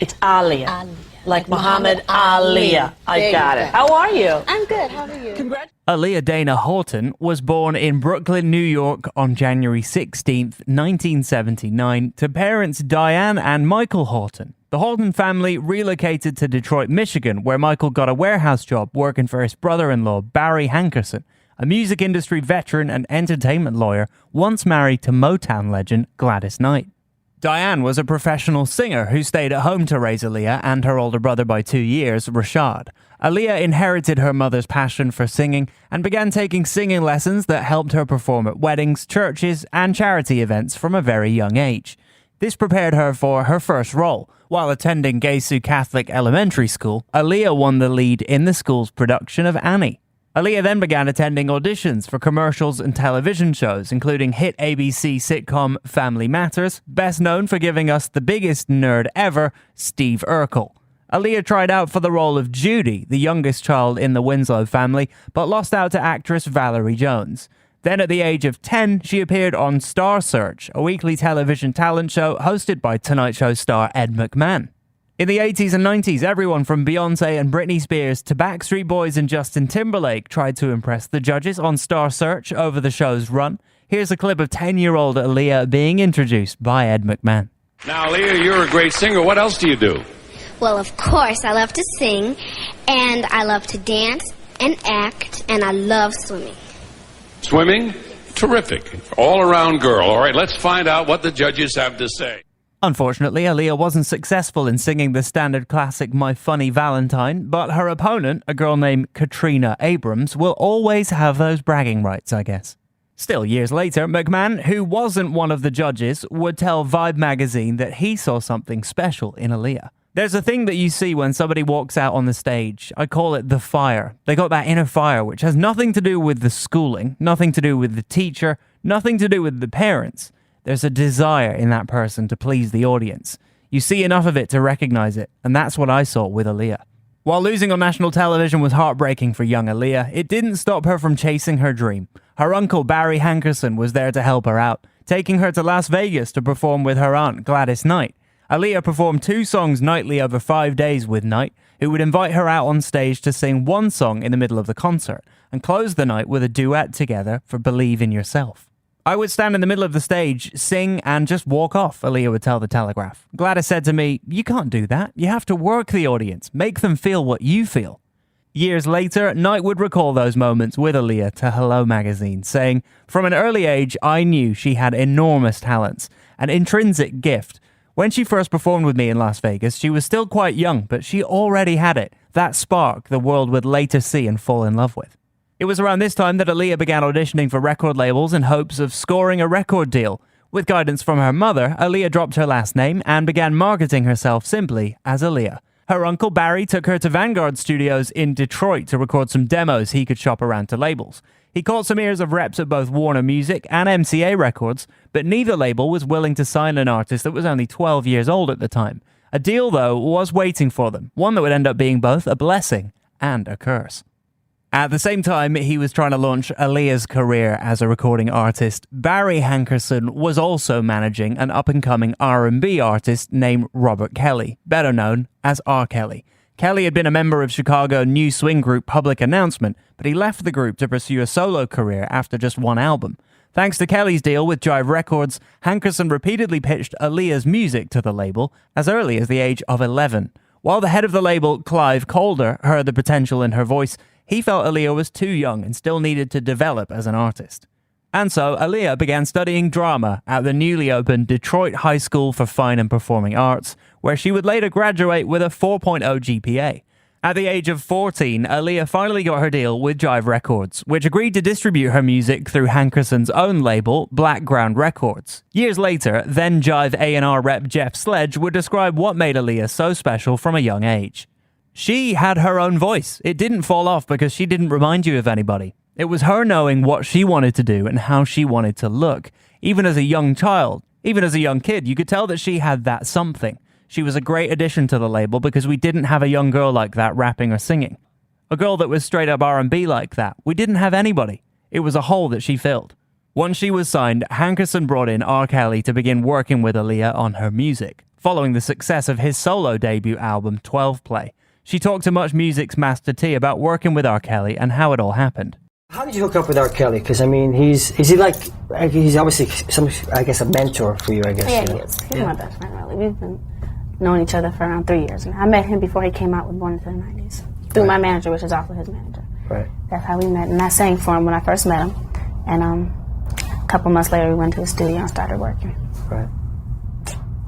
It's Aaliyah. Like Muhammad Aaliyah. I got it. How are you? I'm good. How are you? Congrats. Aaliyah Dana Horton was born in Brooklyn, New York on January 16th, 1979 to parents Diane and Michael Horton. The Horton family relocated to Detroit, Michigan, where Michael got a warehouse job working for his brother-in-law, Barry Hankerson, a music industry veteran and entertainment lawyer, once married to Motown legend Gladys Knight. Diane was a professional singer who stayed at home to raise Aaliyah and her older brother by 2 years, Rashad. Aaliyah inherited her mother's passion for singing and began taking singing lessons that helped her perform at weddings, churches, and charity events from a very young age. This prepared her for her first role. While attending Gesu Catholic Elementary School, Aaliyah won the lead in the school's production of Annie. Aaliyah then began attending auditions for commercials and television shows, including hit ABC sitcom Family Matters, best known for giving us the biggest nerd ever, Steve Urkel. Aaliyah tried out for the role of Judy, the youngest child in the Winslow family, but lost out to actress Valerie Jones. Then at the age of 10, she appeared on Star Search, a weekly television talent show hosted by Tonight Show star Ed McMahon. In the 80s and 90s, everyone from Beyoncé and Britney Spears to Backstreet Boys and Justin Timberlake tried to impress the judges on Star Search over the show's run. Here's a clip of 10-year-old Aaliyah being introduced by Ed McMahon. Now, Aaliyah, you're a great singer. What else do you do? Well, of course, I love to sing, and I love to dance and act, and I love swimming. Swimming? Terrific. All-around girl. All right, let's find out what the judges have to say. Unfortunately, Aaliyah wasn't successful in singing the standard classic My Funny Valentine, but her opponent, a girl named Katrina Abrams, will always have those bragging rights, I guess. Still, years later, McMahon, who wasn't one of the judges, would tell Vibe magazine that he saw something special in Aaliyah. There's a thing that you see when somebody walks out on the stage. I call it the fire. They got that inner fire, which has nothing to do with the schooling, nothing to do with the teacher, nothing to do with the parents. There's a desire in that person to please the audience. You see enough of it to recognize it, and that's what I saw with Aaliyah. While losing on national television was heartbreaking for young Aaliyah, it didn't stop her from chasing her dream. Her uncle Barry Hankerson was there to help her out, taking her to Las Vegas to perform with her aunt Gladys Knight. Aaliyah performed 2 songs nightly over 5 days with Knight, who would invite her out on stage to sing one song in the middle of the concert, and close the night with a duet together for Believe in Yourself. I would stand in the middle of the stage, sing, and just walk off, Aaliyah would tell The Telegraph. Gladys said to me, "You can't do that. You have to work the audience, make them feel what you feel." Years later, Knight would recall those moments with Aaliyah to Hello magazine, saying, "From an early age, I knew she had enormous talents, an intrinsic gift. When she first performed with me in Las Vegas, she was still quite young, but she already had it, that spark the world would later see and fall in love with." It was around this time that Aaliyah began auditioning for record labels in hopes of scoring a record deal. With guidance from her mother, Aaliyah dropped her last name and began marketing herself simply as Aaliyah. Her uncle Barry took her to Vanguard Studios in Detroit to record some demos he could shop around to labels. He caught some ears of reps at both Warner Music and MCA Records, but neither label was willing to sign an artist that was only 12 years old at the time. A deal, though, was waiting for them, one that would end up being both a blessing and a curse. At the same time he was trying to launch Aaliyah's career as a recording artist, Barry Hankerson was also managing an up-and-coming R&B artist named Robert Kelly, better known as R. Kelly. Kelly had been a member of Chicago new swing group Public Announcement, but he left the group to pursue a solo career after just one album. Thanks to Kelly's deal with Jive Records, Hankerson repeatedly pitched Aaliyah's music to the label as early as the age of 11. While the head of the label, Clive Calder, heard the potential in her voice, he felt Aaliyah was too young and still needed to develop as an artist. And so Aaliyah began studying drama at the newly opened Detroit High School for Fine and Performing Arts, where she would later graduate with a 4.0 GPA. At the age of 14, Aaliyah finally got her deal with Jive Records, which agreed to distribute her music through Hankerson's own label, Blackground Records. Years later, then Jive A&R rep Jeff Sledge would describe what made Aaliyah so special from a young age. She had her own voice. It didn't fall off because she didn't remind you of anybody. It was her knowing what she wanted to do and how she wanted to look. Even as a young child, even as a young kid, you could tell that she had that something. She was a great addition to the label because we didn't have a young girl like that rapping or singing. A girl that was straight up R&B like that. We didn't have anybody. It was a hole that she filled. Once she was signed, Hankerson brought in R. Kelly to begin working with Aaliyah on her music, following the success of his solo debut album, 12 Play. She talked to Much Music's Master T about working with R. Kelly and how it all happened. How did you hook up with R. Kelly? Because, I mean, he's obviously a mentor for you, I guess. Yeah, you know? he is. He's my best friend, really. We've been knowing each other for around 3 years. And I met him before he came out with Born into the 90s. Through my manager, which is also his manager. Right. That's how we met. And I sang for him when I first met him. And a couple months later, we went to his studio and started working. Right.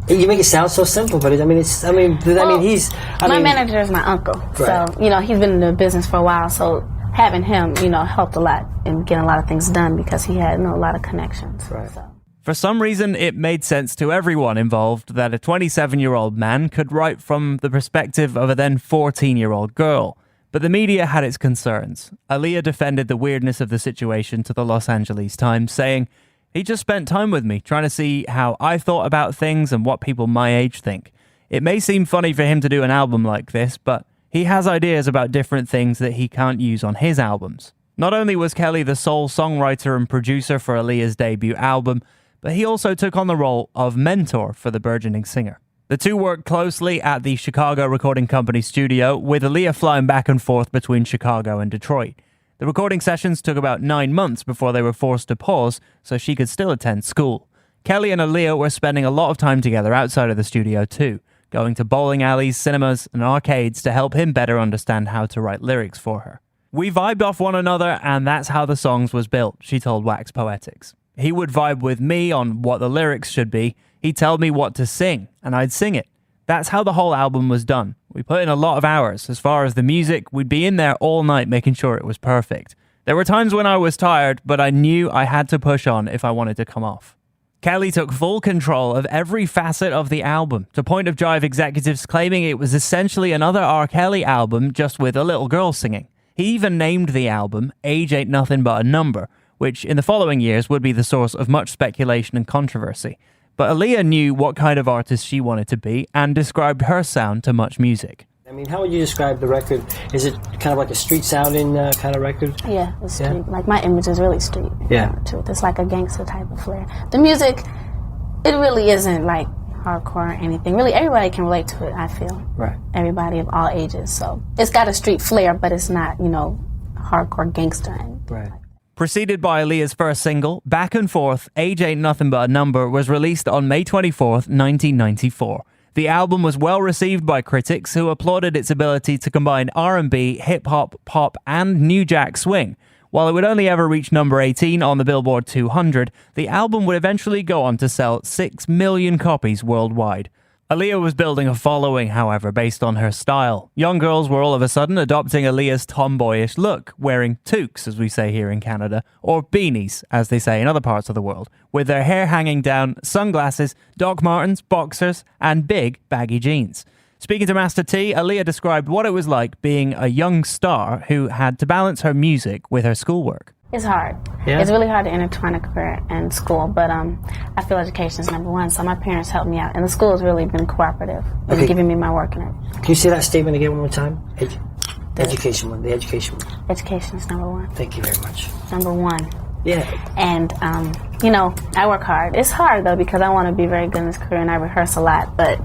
You make it sound so simple, but he's. My manager is my uncle. Right. So, he's been in the business for a while. So having him, helped a lot in getting a lot of things done because he had, a lot of connections. Right. So. For some reason, it made sense to everyone involved that a 27-year-old man could write from the perspective of a then 14-year-old girl. But the media had its concerns. Aaliyah defended the weirdness of the situation to the Los Angeles Times, saying, "He just spent time with me, trying to see how I thought about things and what people my age think. It may seem funny for him to do an album like this, but he has ideas about different things that he can't use on his albums." Not only was Kelly the sole songwriter and producer for Aaliyah's debut album, but he also took on the role of mentor for the burgeoning singer. The two worked closely at the Chicago Recording Company studio, with Aaliyah flying back and forth between Chicago and Detroit. The recording sessions took about 9 months before they were forced to pause so she could still attend school. Kelly and Aaliyah were spending a lot of time together outside of the studio too, going to bowling alleys, cinemas, and arcades to help him better understand how to write lyrics for her. We vibed off one another, and that's how the songs was built, she told Wax Poetics. He would vibe with me on what the lyrics should be. He'd tell me what to sing, and I'd sing it. That's how the whole album was done. We put in a lot of hours. As far as the music, we'd be in there all night making sure it was perfect. There were times when I was tired, but I knew I had to push on if I wanted to come off. Kelly took full control of every facet of the album, to Point of Jive executives claiming it was essentially another R. Kelly album just with a little girl singing. He even named the album Age Ain't Nothing But a Number, which in the following years would be the source of much speculation and controversy. But Aaliyah knew what kind of artist she wanted to be and described her sound to Much Music. I mean, how would you describe the record? Is it kind of like a street sounding kind of record? Yeah, it's street. Yeah. Like, my image is really street. Yeah. It's like a gangster type of flair. The music, it really isn't like hardcore or anything. Really, everybody can relate to it, I feel. Right. Everybody of all ages. So it's got a street flair, but it's not, hardcore gangster. Right. Preceded by Aaliyah's first single, Back and Forth, Age Ain't Nothing But a Number, was released on May 24th, 1994. The album was well received by critics who applauded its ability to combine R&B, hip-hop, pop, and New Jack Swing. While it would only ever reach number 18 on the Billboard 200, the album would eventually go on to sell 6 million copies worldwide. Aaliyah was building a following, however, based on her style. Young girls were all of a sudden adopting Aaliyah's tomboyish look, wearing toques, as we say here in Canada, or beanies, as they say in other parts of the world, with their hair hanging down, sunglasses, Doc Martens, boxers, and big, baggy jeans. Speaking to Master T, Aaliyah described what it was like being a young star who had to balance her music with her schoolwork. It's hard. Yeah. It's really hard to intertwine a career and school, but I feel education is number one, so my parents helped me out, and the school has really been cooperative in giving me my work and everything. Can you say that statement again one more time? The education one. Education is number one. Thank you very much. Number one. Yeah. And, I work hard. It's hard, though, because I want to be very good in this career, and I rehearse a lot, but,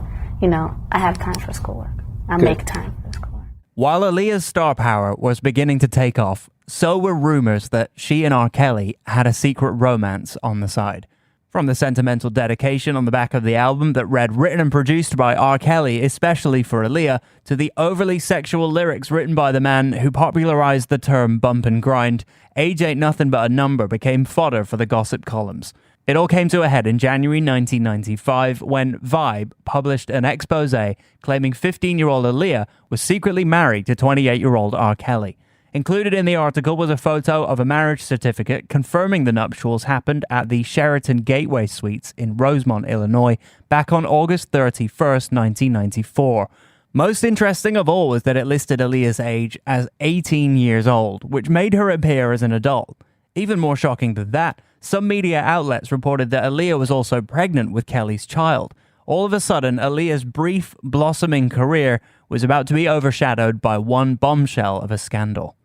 I have time for schoolwork. I make time for schoolwork. While Aaliyah's star power was beginning to take off, so were rumors that she and R. Kelly had a secret romance on the side. From the sentimental dedication on the back of the album that read written and produced by R. Kelly especially for Aaliyah, to the overly sexual lyrics written by the man who popularized the term bump and grind, Age Ain't Nothing But a Number became fodder for the gossip columns. It all came to a head in January 1995 when Vibe published an expose claiming 15-year-old Aaliyah was secretly married to 28-year-old R. Kelly. Included in the article was a photo of a marriage certificate confirming the nuptials happened at the Sheraton Gateway Suites in Rosemont, Illinois, back on August 31st, 1994. Most interesting of all was that it listed Aaliyah's age as 18 years old, which made her appear as an adult. Even more shocking than that, some media outlets reported that Aaliyah was also pregnant with Kelly's child. All of a sudden, Aaliyah's brief, blossoming career was about to be overshadowed by one bombshell of a scandal.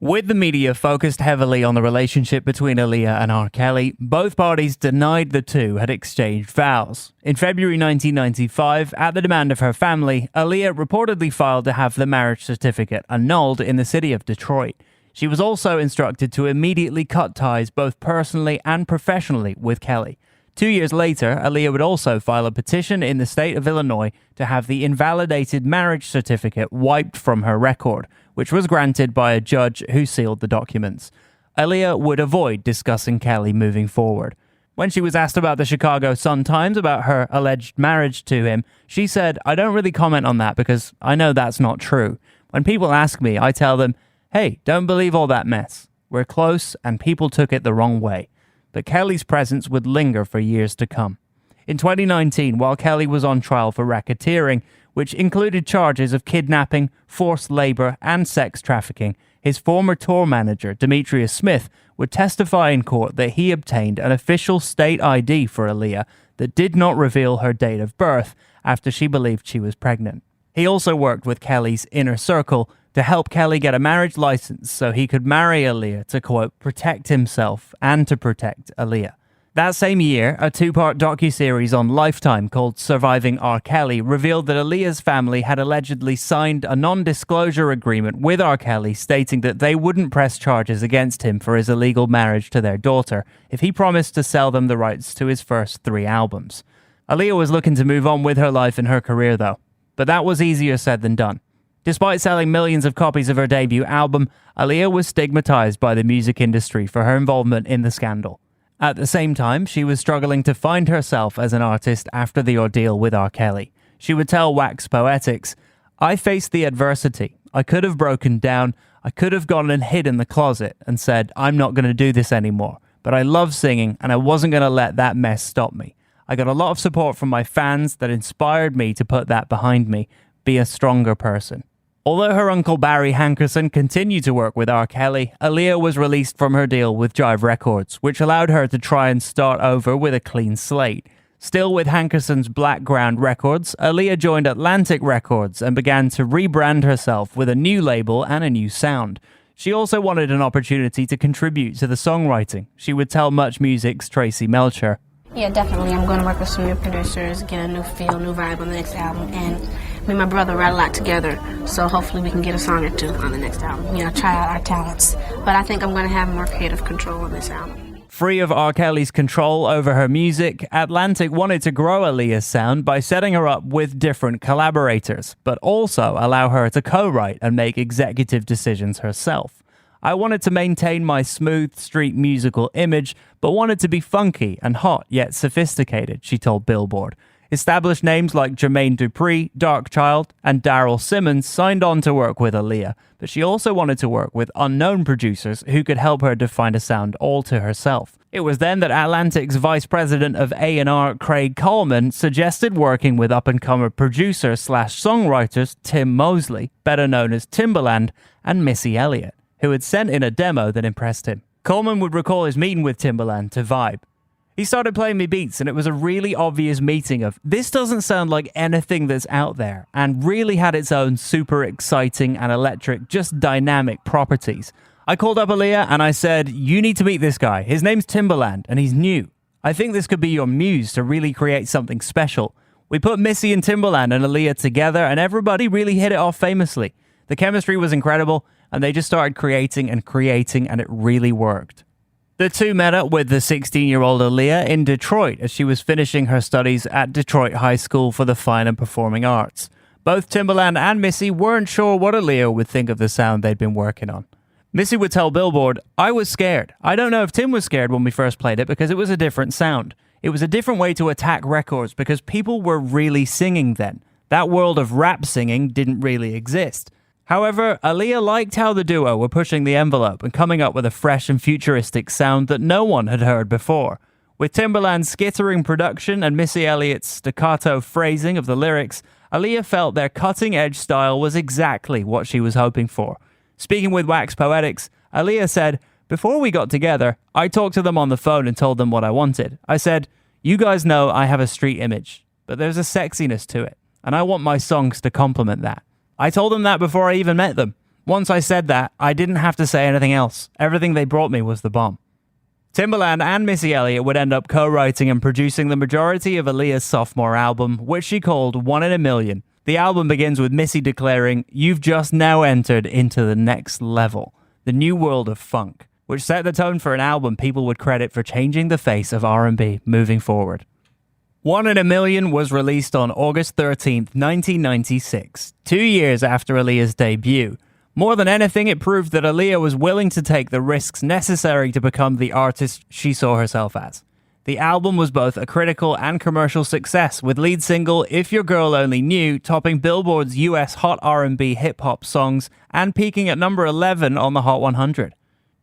With the media focused heavily on the relationship between Aaliyah and R. Kelly, both parties denied the two had exchanged vows. In February 1995, at the demand of her family, Aaliyah reportedly filed to have the marriage certificate annulled in the city of Detroit. She was also instructed to immediately cut ties both personally and professionally with Kelly. 2 years later, Aaliyah would also file a petition in the state of Illinois to have the invalidated marriage certificate wiped from her record, which was granted by a judge who sealed the documents. Aaliyah would avoid discussing Kelly moving forward. When she was asked about the Chicago Sun-Times about her alleged marriage to him, she said, "I don't really comment on that because I know that's not true. When people ask me, I tell them, hey, don't believe all that mess. We're close and people took it the wrong way." But Kelly's presence would linger for years to come. In 2019, while Kelly was on trial for racketeering, which included charges of kidnapping, forced labor, and sex trafficking, his former tour manager, Demetrius Smith, would testify in court that he obtained an official state ID for Aaliyah that did not reveal her date of birth after she believed she was pregnant. He also worked with Kelly's inner circle to help Kelly get a marriage license so he could marry Aaliyah to, quote, protect himself and to protect Aaliyah. That same year, a two-part docuseries on Lifetime called Surviving R. Kelly revealed that Aaliyah's family had allegedly signed a non-disclosure agreement with R. Kelly stating that they wouldn't press charges against him for his illegal marriage to their daughter if he promised to sell them the rights to his first 3 albums. Aaliyah was looking to move on with her life and her career, though. But that was easier said than done. Despite selling millions of copies of her debut album, Aaliyah was stigmatized by the music industry for her involvement in the scandal. At the same time, she was struggling to find herself as an artist after the ordeal with R. Kelly. She would tell Wax Poetics, "I faced the adversity. I could have broken down. I could have gone and hid in the closet and said, I'm not going to do this anymore. But I love singing and I wasn't going to let that mess stop me. I got a lot of support from my fans that inspired me to put that behind me, be a stronger person." Although her uncle Barry Hankerson continued to work with R. Kelly, Aaliyah was released from her deal with Jive Records, which allowed her to try and start over with a clean slate. Still with Hankerson's Blackground Records, Aaliyah joined Atlantic Records and began to rebrand herself with a new label and a new sound. She also wanted an opportunity to contribute to the songwriting. She would tell Much Music's Tracy Melcher, "Yeah, definitely. I'm going to work with some new producers, get a new feel, new vibe on the next album, and me and my brother write a lot together, so hopefully we can get a song or two on the next album. You know, try out our talents. But I think I'm going to have more creative control on this album." Free of R. Kelly's control over her music, Atlantic wanted to grow Aaliyah's sound by setting her up with different collaborators, but also allow her to co-write and make executive decisions herself. "I wanted to maintain my smooth street musical image, but wanted to be funky and hot yet sophisticated," she told Billboard. Established names like Jermaine Dupri, Darkchild, and Daryl Simmons signed on to work with Aaliyah, but she also wanted to work with unknown producers who could help her define a sound all to herself. It was then that Atlantic's vice president of A&R, Craig Coleman, suggested working with up-and-comer producer/songwriters Tim Mosley, better known as Timbaland, and Missy Elliot, who had sent in a demo that impressed him. Coleman would recall his meeting with Timbaland to Vibe. "He started playing me beats and it was a really obvious meeting of, this doesn't sound like anything that's out there, and really had its own super exciting and electric, just dynamic properties. I called up Aaliyah and I said, you need to meet this guy. His name's Timbaland and he's new. I think this could be your muse to really create something special. We put Missy and Timbaland and Aaliyah together and everybody really hit it off famously. The chemistry was incredible and they just started creating and it really worked." The two met up with the 16-year-old Aaliyah in Detroit as she was finishing her studies at Detroit High School for the Fine and Performing Arts. Both Timbaland and Missy weren't sure what Aaliyah would think of the sound they'd been working on. Missy would tell Billboard, "I was scared. I don't know if Tim was scared when we first played it because it was a different sound. It was a different way to attack records because people were really singing then. That world of rap singing didn't really exist." However, Aaliyah liked how the duo were pushing the envelope and coming up with a fresh and futuristic sound that no one had heard before. With Timbaland's skittering production and Missy Elliott's staccato phrasing of the lyrics, Aaliyah felt their cutting-edge style was exactly what she was hoping for. Speaking with Wax Poetics, Aaliyah said, "Before we got together, I talked to them on the phone and told them what I wanted. I said, you guys know I have a street image, but there's a sexiness to it, and I want my songs to complement that. I told them that before I even met them. Once I said that, I didn't have to say anything else. Everything they brought me was the bomb." Timbaland and Missy Elliott would end up co-writing and producing the majority of Aaliyah's sophomore album, which she called 1 in a Million. The album begins with Missy declaring, "You've just now entered into the next level, the new world of funk," which set the tone for an album people would credit for changing the face of R&B moving forward. 1 in a Million was released on August 13th, 1996, 2 years after Aaliyah's debut. More than anything, it proved that Aaliyah was willing to take the risks necessary to become the artist she saw herself as. The album was both a critical and commercial success, with lead single If Your Girl Only Knew topping Billboard's US Hot R&B hip-hop songs and peaking at number 11 on the Hot 100.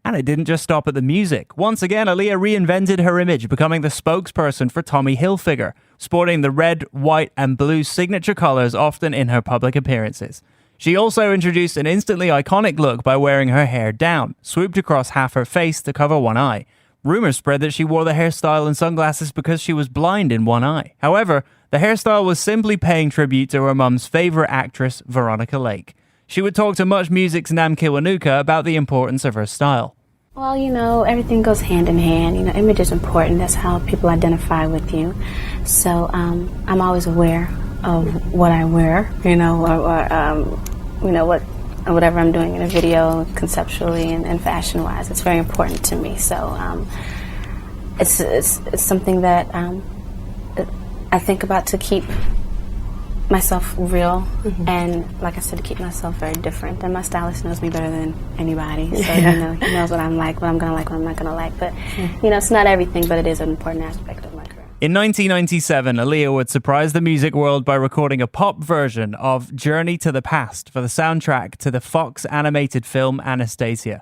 And it didn't just stop at the music. Once again, Aaliyah reinvented her image, becoming the spokesperson for Tommy Hilfiger, sporting the red, white, and blue signature colors often in her public appearances. She also introduced an instantly iconic look by wearing her hair down, swooped across half her face to cover one eye. Rumors spread that she wore the hairstyle and sunglasses because she was blind in one eye. However, the hairstyle was simply paying tribute to her mum's favorite actress, Veronica Lake. She would talk to Much Music's Nam Kiwanuka about the importance of her style. Well, you know, everything goes hand in hand. You know, image is important. That's how people identify with you. So I'm always aware of what I wear, you know, or whatever I'm doing in a video, conceptually and fashion-wise. It's very important to me. So it's something that I think about to keep myself real, and like I said, to keep myself very different. And my stylist knows me better than anybody, so he knows what I'm like, what I'm gonna like, what I'm not gonna like. But it's not everything, but it is an important aspect of my career. In 1997, Aaliyah would surprise the music world by recording a pop version of Journey to the Past for the soundtrack to the Fox animated film Anastasia.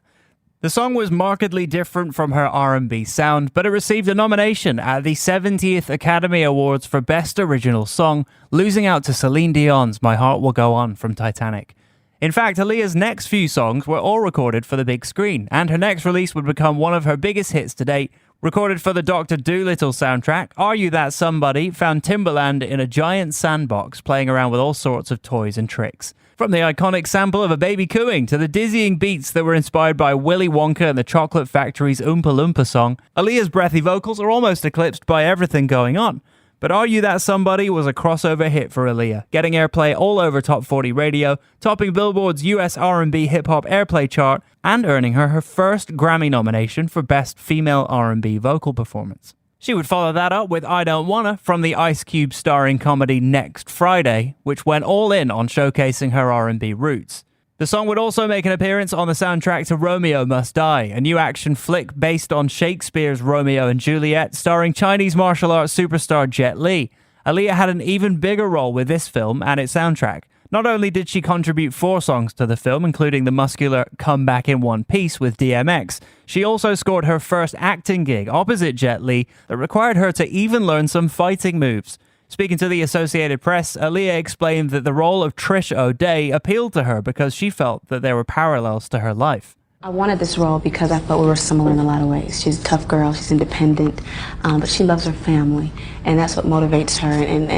The song was markedly different from her R&B sound, but it received a nomination at the 70th Academy Awards for Best Original Song, losing out to Celine Dion's My Heart Will Go On from Titanic. In fact, Aaliyah's next few songs were all recorded for the big screen, and her next release would become one of her biggest hits to date. Recorded for the Dr. Dolittle soundtrack, Are You That Somebody found Timbaland in a giant sandbox playing around with all sorts of toys and tricks. From the iconic sample of a baby cooing to the dizzying beats that were inspired by Willy Wonka and the Chocolate Factory's Oompa Loompa song, Aaliyah's breathy vocals are almost eclipsed by everything going on. But Are You That Somebody was a crossover hit for Aaliyah, getting airplay all over Top 40 radio, topping Billboard's US R&B hip-hop airplay chart, and earning her her first Grammy nomination for Best Female R&B Vocal Performance. She would follow that up with I Don't Wanna from the Ice Cube starring comedy Next Friday, which went all in on showcasing her R&B roots. The song would also make an appearance on the soundtrack to Romeo Must Die, a new action flick based on Shakespeare's Romeo and Juliet, starring Chinese martial arts superstar Jet Li. Aaliyah had an even bigger role with this film and its soundtrack. Not only did she contribute 4 songs to the film, including the muscular Come Back in One Piece with DMX, she also scored her first acting gig opposite Jet Li that required her to even learn some fighting moves. Speaking to the Associated Press, Aaliyah explained that the role of Trish O'Day appealed to her because she felt that there were parallels to her life. I wanted this role because I felt we were similar in a lot of ways. She's a tough girl, she's independent, but she loves her family, and that's what motivates her, and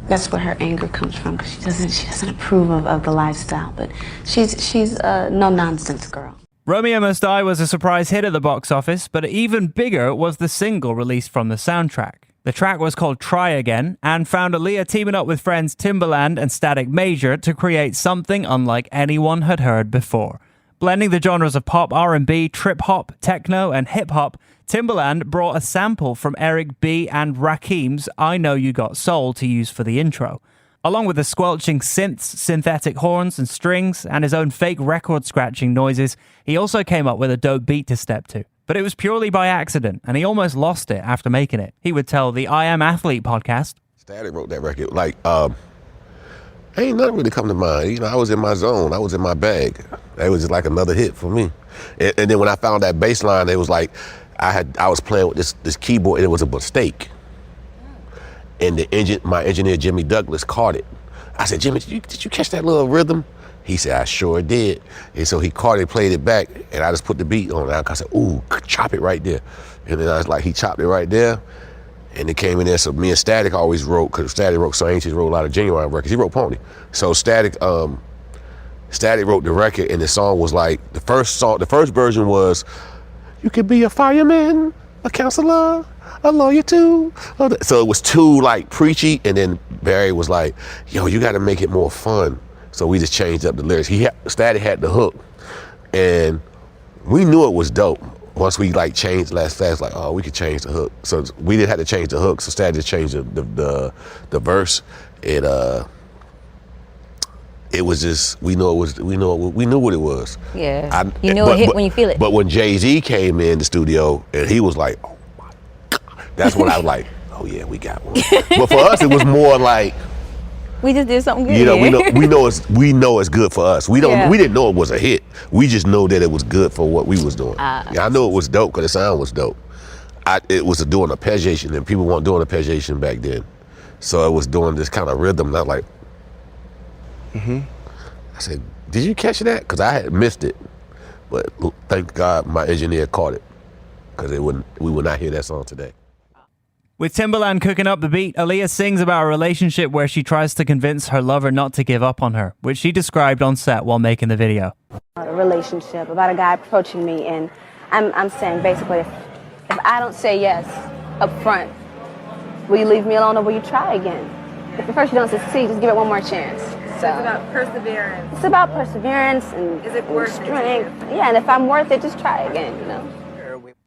that's where her anger comes from, because she doesn't approve of the lifestyle, but she's a no-nonsense girl. Romeo Must Die was a surprise hit at the box office, but even bigger was the single released from the soundtrack. The track was called Try Again and found Aaliyah teaming up with friends Timbaland and Static Major to create something unlike anyone had heard before. Blending the genres of pop, R&B, trip-hop, techno, and hip-hop, Timbaland brought a sample from Eric B. and Rakim's I Know You Got Soul to use for the intro. Along with the squelching synths, synthetic horns and strings, and his own fake record-scratching noises, he also came up with a dope beat to step to. But it was purely by accident, and he almost lost it after making it. He would tell the I Am Athlete podcast. Static wrote that record. Ain't nothing really come to mind. I was in my zone. I was in my bag. It was just like another hit for me. And then when I found that bass line, it was like I was playing with this keyboard, and it was a mistake. And my engineer, Jimmy Douglas, caught it. I said, Jimmy, did you catch that little rhythm? He said, I sure did. And so he caught it, played it back, and I just put the beat on it. I said, ooh, chop it right there. And then I was like, he chopped it right there, and it came in there. So me and Static always wrote, because Static wrote So Ancient, wrote a lot of Genuine records. He wrote Pony. So Static wrote the record, and the song was like, the first version was, you could be a fireman, a counselor, a lawyer too. So it was too like preachy, and then Barry was like, yo, you gotta make it more fun. So we just changed up the lyrics. Static had the hook, and we knew it was dope. Once we changed last fast, we could change the hook. So we didn't have to change the hook. So Static just changed the verse. It was just we knew what it was. Yeah, you know a hit when you feel it. But when Jay-Z came in the studio and he was like, oh my God, that's when I was like, oh yeah, we got one. But for us, it was more like, we just did something good. You know, we know it's good for us. We didn't know it was a hit. We just know that it was good for what we was doing. I know it was dope because the sound was dope. It was doing arpeggiation, and people weren't doing arpeggiation back then. So it was doing this kind of rhythm, and I was like, I said, did you catch that? Because I had missed it. But thank God my engineer caught it, because we would not hear that song today. With Timbaland cooking up the beat, Aaliyah sings about a relationship where she tries to convince her lover not to give up on her, which she described on set while making the video. A relationship, about a guy approaching me, and I'm saying basically, if I don't say yes up front, will you leave me alone or will you try again? If at first you don't succeed, just give it one more chance. So it's about perseverance. It's about perseverance and is it worth strength. Yeah, and if I'm worth it, just try again, you know.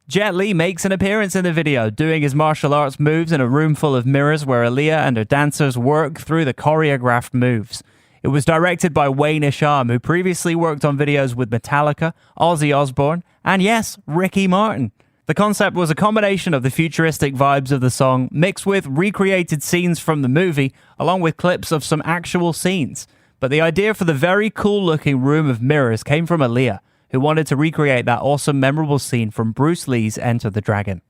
Jet Li makes an appearance in the video, doing his martial arts moves in a room full of mirrors where Aaliyah and her dancers work through the choreographed moves. It was directed by Wayne Isham, who previously worked on videos with Metallica, Ozzy Osbourne, and yes, Ricky Martin. The concept was a combination of the futuristic vibes of the song mixed with recreated scenes from the movie, along with clips of some actual scenes. But the idea for the very cool-looking room of mirrors came from Aaliyah, who wanted to recreate that awesome, memorable scene from Bruce Lee's Enter the Dragon.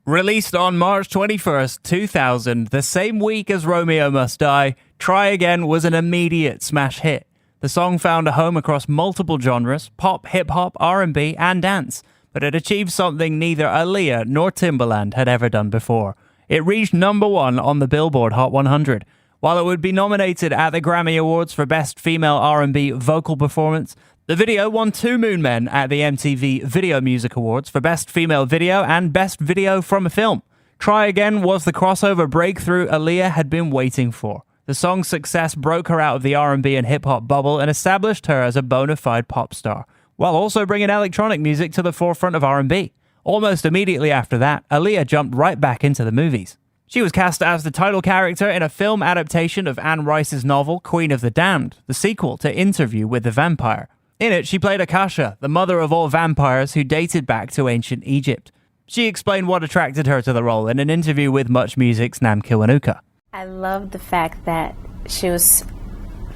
Released on March 21st, 2000, the same week as Romeo Must Die, Try Again was an immediate smash hit. The song found a home across multiple genres, pop, hip-hop, R&B, and dance, but it achieved something neither Aaliyah nor Timbaland had ever done before. It reached number 1 on the Billboard Hot 100. While it would be nominated at the Grammy Awards for Best Female R&B Vocal Performance, the video won 2 Moon Men at the MTV Video Music Awards for Best Female Video and Best Video from a Film. Try Again was the crossover breakthrough Aaliyah had been waiting for. The song's success broke her out of the R&B and hip-hop bubble and established her as a bona fide pop star, while also bringing electronic music to the forefront of R&B. Almost immediately after that, Aaliyah jumped right back into the movies. She was cast as the title character in a film adaptation of Anne Rice's novel Queen of the Damned, the sequel to Interview with the Vampire. In it, she played Akasha, the mother of all vampires who dated back to ancient Egypt. She explained what attracted her to the role in an interview with Much Music's Nam Kiwanuka. I love the fact that she was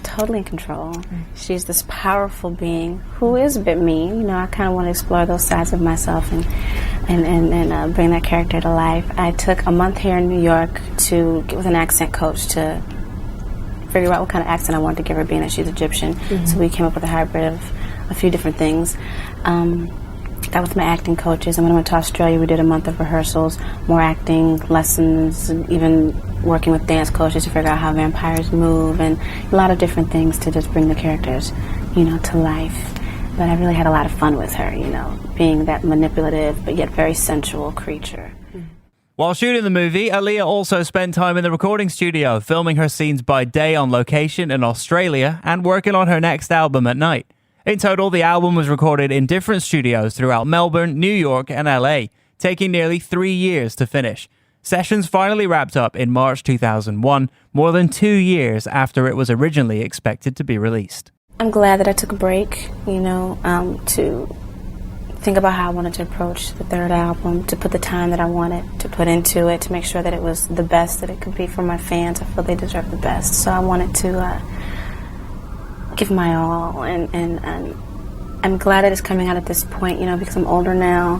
totally in control. She's this powerful being who is a bit mean. You know, I kind of want to explore those sides of myself and bring that character to life. I took a month here in New York to get with an accent coach to figure out what kind of accent I wanted to give her, being that she's Egyptian. Mm-hmm. So we came up with a hybrid of a few different things. Got with my acting coaches, and when I went to Australia, we did a month of rehearsals, more acting lessons, and even working with dance coaches to figure out how vampires move, and a lot of different things to just bring the characters, you know, to life. But I really had a lot of fun with her, you know, being that manipulative but yet very sensual creature. While shooting the movie, Aaliyah also spent time in the recording studio, filming her scenes by day on location in Australia and working on her next album at night. In total, the album was recorded in different studios throughout Melbourne, New York, and LA, taking nearly 3 years to finish. Sessions finally wrapped up in March 2001, more than 2 years after it was originally expected to be released. I'm glad that I took a break, you know, to think about how I wanted to approach the third album, to put the time that I wanted to put into it, to make sure that it was the best that it could be for my fans. I feel they deserve the best. So I wanted to give my all, and I'm glad that it's coming out at this point, you know, because I'm older now.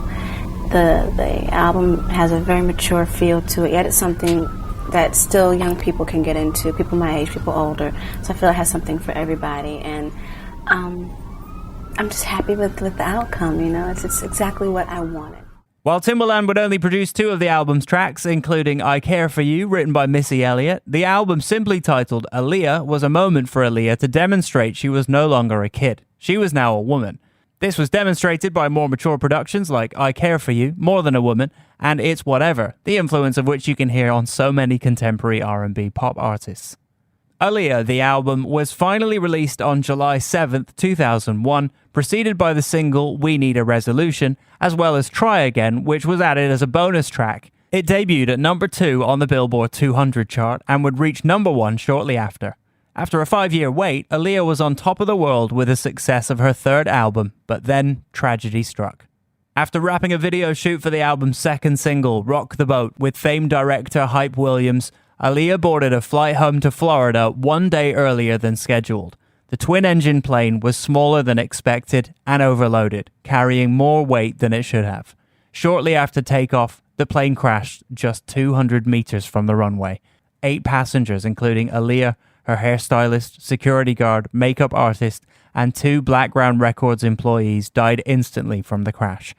The album has a very mature feel to it, yet it's something that still young people can get into, people my age, people older. So I feel it has something for everybody, and I'm just happy with the outcome, you know. It's exactly what I wanted. While Timbaland would only produce 2 of the album's tracks, including I Care For You, written by Missy Elliot, the album simply titled Aaliyah was a moment for Aaliyah to demonstrate she was no longer a kid. She was now a woman. This was demonstrated by more mature productions like I Care For You, More Than a Woman, and It's Whatever, the influence of which you can hear on so many contemporary R&B pop artists. Aaliyah, the album, was finally released on July 7th, 2001, preceded by the single We Need a Resolution, as well as Try Again, which was added as a bonus track. It debuted at number 2 on the Billboard 200 chart and would reach number 1 shortly after. After a 5-year wait, Aaliyah was on top of the world with the success of her third album, but then tragedy struck. After wrapping a video shoot for the album's second single, Rock the Boat, with famed director Hype Williams, Aaliyah boarded a flight home to Florida 1 day earlier than scheduled. The twin-engine plane was smaller than expected and overloaded, carrying more weight than it should have. Shortly after takeoff, the plane crashed just 200 meters from the runway. 8 passengers, including Aaliyah, her hairstylist, security guard, makeup artist, and 2 Blackground Records employees died instantly from the crash.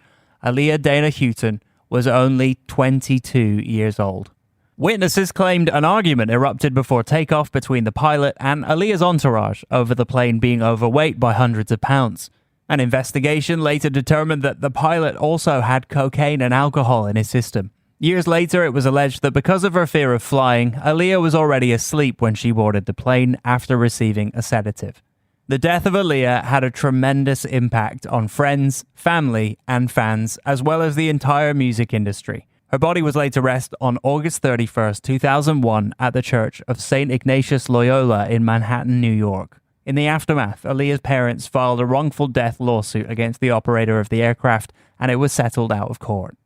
Aaliyah Dana Houghton was only 22 years old. Witnesses claimed an argument erupted before takeoff between the pilot and Aaliyah's entourage over the plane being overweight by hundreds of pounds. An investigation later determined that the pilot also had cocaine and alcohol in his system. Years later, it was alleged that because of her fear of flying, Aaliyah was already asleep when she boarded the plane after receiving a sedative. The death of Aaliyah had a tremendous impact on friends, family, and fans, as well as the entire music industry. Her body was laid to rest on August 31st, 2001 at the Church of St. Ignatius Loyola in Manhattan, New York. In the aftermath, Aaliyah's parents filed a wrongful death lawsuit against the operator of the aircraft, and it was settled out of court.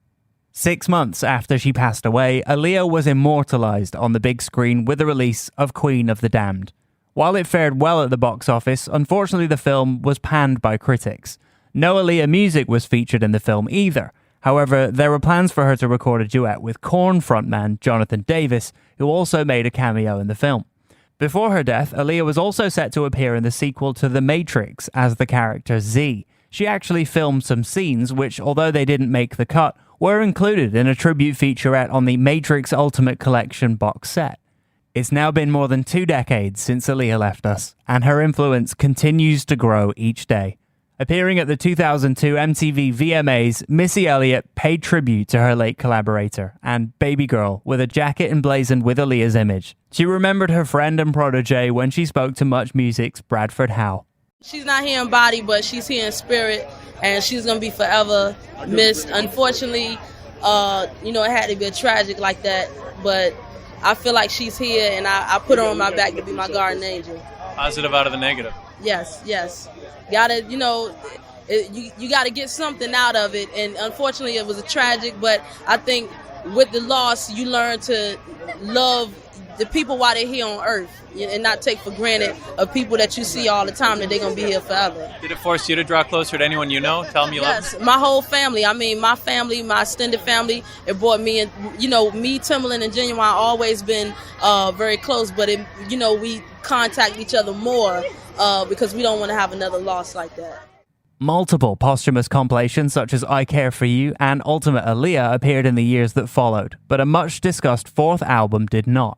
6 months after she passed away, Aaliyah was immortalized on the big screen with the release of Queen of the Damned. While it fared well at the box office, unfortunately the film was panned by critics. No Aaliyah music was featured in the film either. However, there were plans for her to record a duet with Korn frontman Jonathan Davis, who also made a cameo in the film. Before her death, Aaliyah was also set to appear in the sequel to The Matrix as the character Z. She actually filmed some scenes which, although they didn't make the cut, were included in a tribute featurette on the Matrix Ultimate Collection box set. It's now been more than 2 decades since Aaliyah left us, and her influence continues to grow each day. Appearing at the 2002 MTV VMAs, Missy Elliot paid tribute to her late collaborator and baby girl with a jacket emblazoned with Aaliyah's image. She remembered her friend and protege when she spoke to Much Music's Bradford Howe. She's not here in body, but she's here in spirit, and she's going to be forever missed. Unfortunately, it had to be tragic like that, but I feel like she's here, and I put her on my back to be my guardian angel. Positive out of the negative. Yes. Gotta, you gotta get something out of it, and unfortunately it was a tragic, but I think with the loss, you learn to love the people while they're here on earth, and not take for granted of people that you see all the time that they're gonna be here forever. Did it force you to draw closer to anyone you know? Tell them you love them? My whole family. I mean, my family, my extended family, it brought me in. Me, Timberland, and Genuine always been very close, but we contact each other more because we don't want to have another loss like that. Multiple posthumous compilations such as I Care For You and Ultimate Aaliyah appeared in the years that followed, but a much-discussed 4th album did not.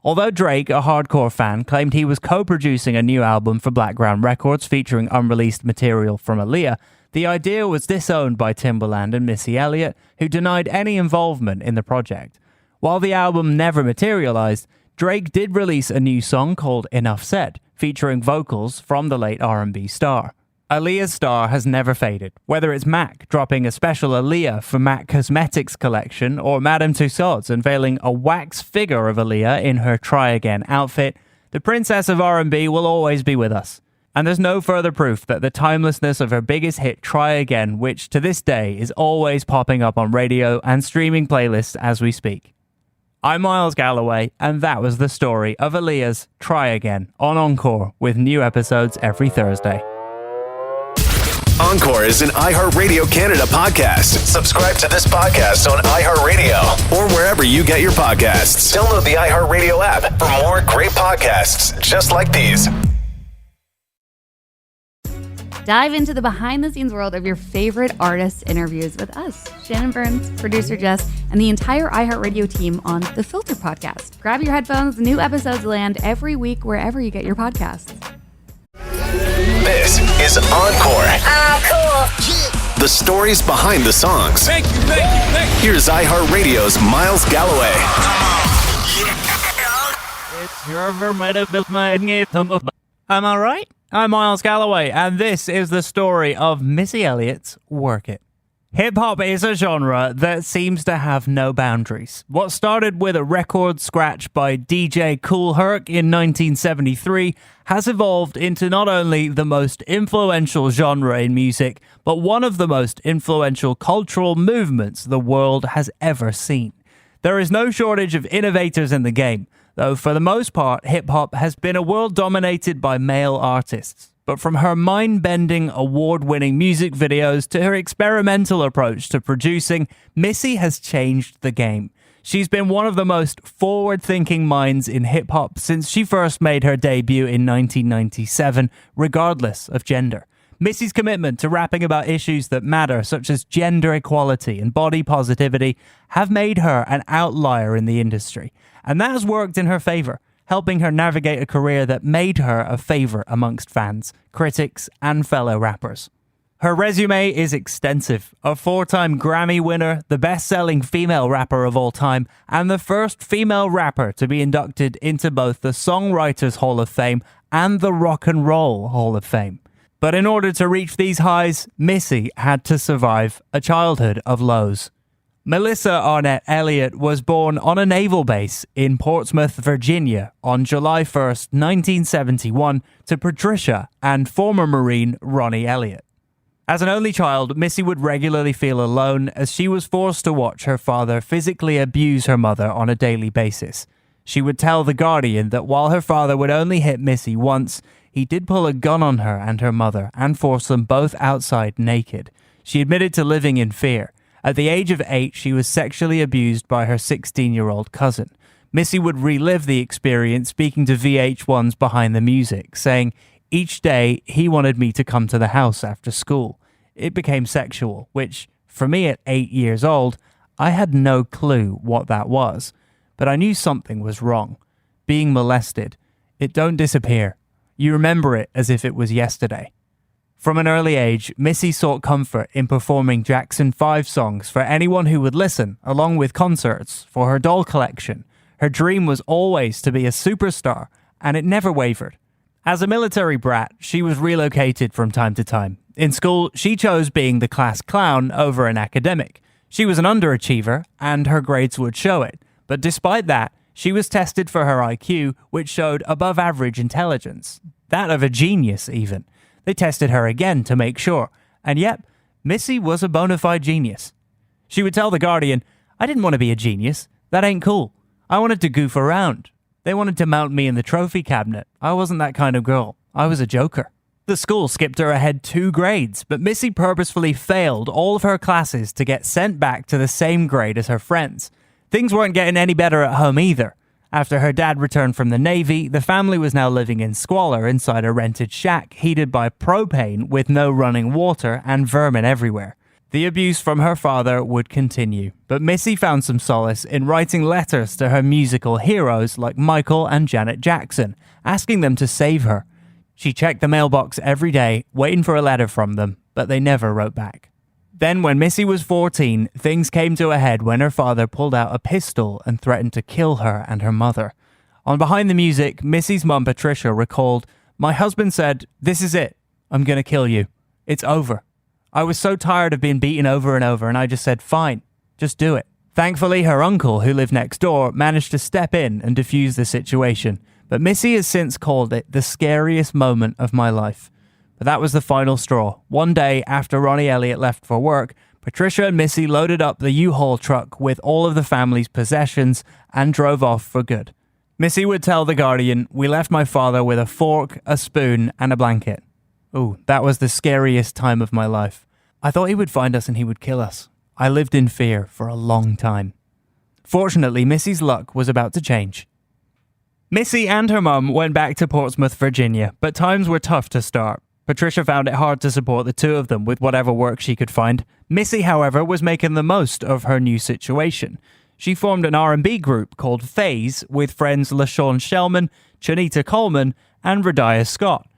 Although Drake, a hardcore fan, claimed he was co-producing a new album for Blackground Records featuring unreleased material from Aaliyah, the idea was disowned by Timbaland and Missy Elliott, who denied any involvement in the project. While the album never materialized, Drake did release a new song called Enough Said, featuring vocals from the late R&B star. Aaliyah's star has never faded, whether it's MAC dropping a special Aaliyah for MAC Cosmetics collection or Madame Tussauds unveiling a wax figure of Aaliyah in her Try Again outfit. The princess of R&B will always be with us. And there's no further proof that the timelessness of her biggest hit Try Again, which to this day is always popping up on radio and streaming playlists as we speak. I'm Miles Galloway, and that was the story of Aaliyah's Try Again on Encore, with new episodes every Thursday. Encore is an iHeartRadio Canada podcast. Subscribe to this podcast on iHeartRadio or wherever you get your podcasts. Download the iHeartRadio app for more great podcasts just like these. Dive into the behind-the-scenes world of your favorite artists' interviews with us, Shannon Burns, producer Jess, and the entire iHeartRadio team on The Filter Podcast. Grab your headphones. New episodes land every week wherever you get your podcasts. This is Encore. Cool. The stories behind the songs. Thank you. Here's iHeartRadio's Miles Galloway. Am I right? I'm Miles Galloway, and this is the story of Missy Elliott's Work It. Hip-hop is a genre that seems to have no boundaries. What started with a record scratch by DJ Kool Herc in 1973 has evolved into not only the most influential genre in music, but one of the most influential cultural movements the world has ever seen. There is no shortage of innovators in the game, though for the most part, hip-hop has been a world dominated by male artists. But from her mind-bending, award-winning music videos to her experimental approach to producing, Missy has changed the game. She's been one of the most forward-thinking minds in hip-hop since she first made her debut in 1997, regardless of gender. Missy's commitment to rapping about issues that matter, such as gender equality and body positivity, have made her an outlier in the industry. And that has worked in her favor, helping her navigate a career that made her a favorite amongst fans, critics, and fellow rappers. Her resume is extensive. A 4-time Grammy winner, the best-selling female rapper of all time, and the first female rapper to be inducted into both the Songwriters Hall of Fame and the Rock and Roll Hall of Fame. But in order to reach these highs, Missy had to survive a childhood of lows. Melissa Arnett Elliot was born on a naval base in Portsmouth, Virginia on July 1st, 1971 to Patricia and former Marine Ronnie Elliot. As an only child, Missy would regularly feel alone as she was forced to watch her father physically abuse her mother on a daily basis. She would tell The Guardian that while her father would only hit Missy once, he did pull a gun on her and her mother and force them both outside naked. She admitted to living in fear. At the age of 8, she was sexually abused by her 16-year-old cousin. Missy would relive the experience, speaking to VH1's Behind the Music, saying, "Each day, he wanted me to come to the house after school. It became sexual, which, for me at 8 years old, I had no clue what that was. But I knew something was wrong. Being molested, it don't disappear. You remember it as if it was yesterday." From an early age, Missy sought comfort in performing Jackson 5 songs for anyone who would listen, along with concerts for her doll collection. Her dream was always to be a superstar, and it never wavered. As a military brat, she was relocated from time to time. In school, she chose being the class clown over an academic. She was an underachiever, and her grades would show it. But despite that, she was tested for her IQ, which showed above average intelligence. That of a genius, even. They tested her again to make sure. And yep, Missy was a bona fide genius. She would tell The Guardian, "I didn't want to be a genius. That ain't cool. I wanted to goof around. They wanted to mount me in the trophy cabinet. I wasn't that kind of girl. I was a joker." The school skipped her ahead 2 grades, but Missy purposefully failed all of her classes to get sent back to the same grade as her friends. Things weren't getting any better at home either. After her dad returned from the Navy, the family was now living in squalor inside a rented shack heated by propane with no running water and vermin everywhere. The abuse from her father would continue, but Missy found some solace in writing letters to her musical heroes like Michael and Janet Jackson, asking them to save her. She checked the mailbox every day, waiting for a letter from them, but they never wrote back. Then, when Missy was 14, things came to a head when her father pulled out a pistol and threatened to kill her and her mother. On Behind the Music, Missy's mum Patricia recalled, "My husband said, 'This is it. I'm going to kill you. It's over.' I was so tired of being beaten over and over, and I just said, 'Fine, just do it.'" Thankfully, her uncle, who lived next door, managed to step in and defuse the situation. But Missy has since called it the scariest moment of my life. But that was the final straw. One day, after Ronnie Elliot left for work, Patricia and Missy loaded up the U-Haul truck with all of the family's possessions and drove off for good. Missy would tell The Guardian, "We left my father with a fork, a spoon, and a blanket. Ooh, that was the scariest time of my life. I thought he would find us and he would kill us. I lived in fear for a long time." Fortunately, Missy's luck was about to change. Missy and her mum went back to Portsmouth, Virginia, but times were tough to start. Patricia found it hard to support the two of them with whatever work she could find. Missy, however, was making the most of her new situation. She formed an R&B group called Phase with friends LaShawn Shellman, Chanita Coleman, and Radiah Scott.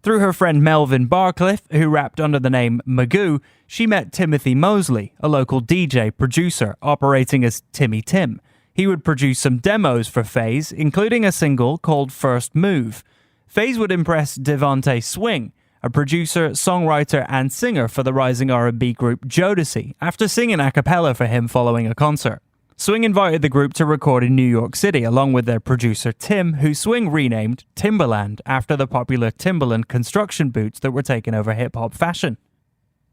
Through her friend Melvin Barcliff, who rapped under the name Magoo, she met Timothy Mosley, a local DJ producer operating as Timmy Tim. He would produce some demos for Phase, including a single called First Move. Phase would impress Devontae Swing, a producer, songwriter, and singer for the rising R&B group Jodeci, after singing a cappella for him following a concert. Swing invited the group to record in New York City along with their producer Tim, who Swing renamed Timberland after the popular Timberland construction boots that were taking over hip-hop fashion.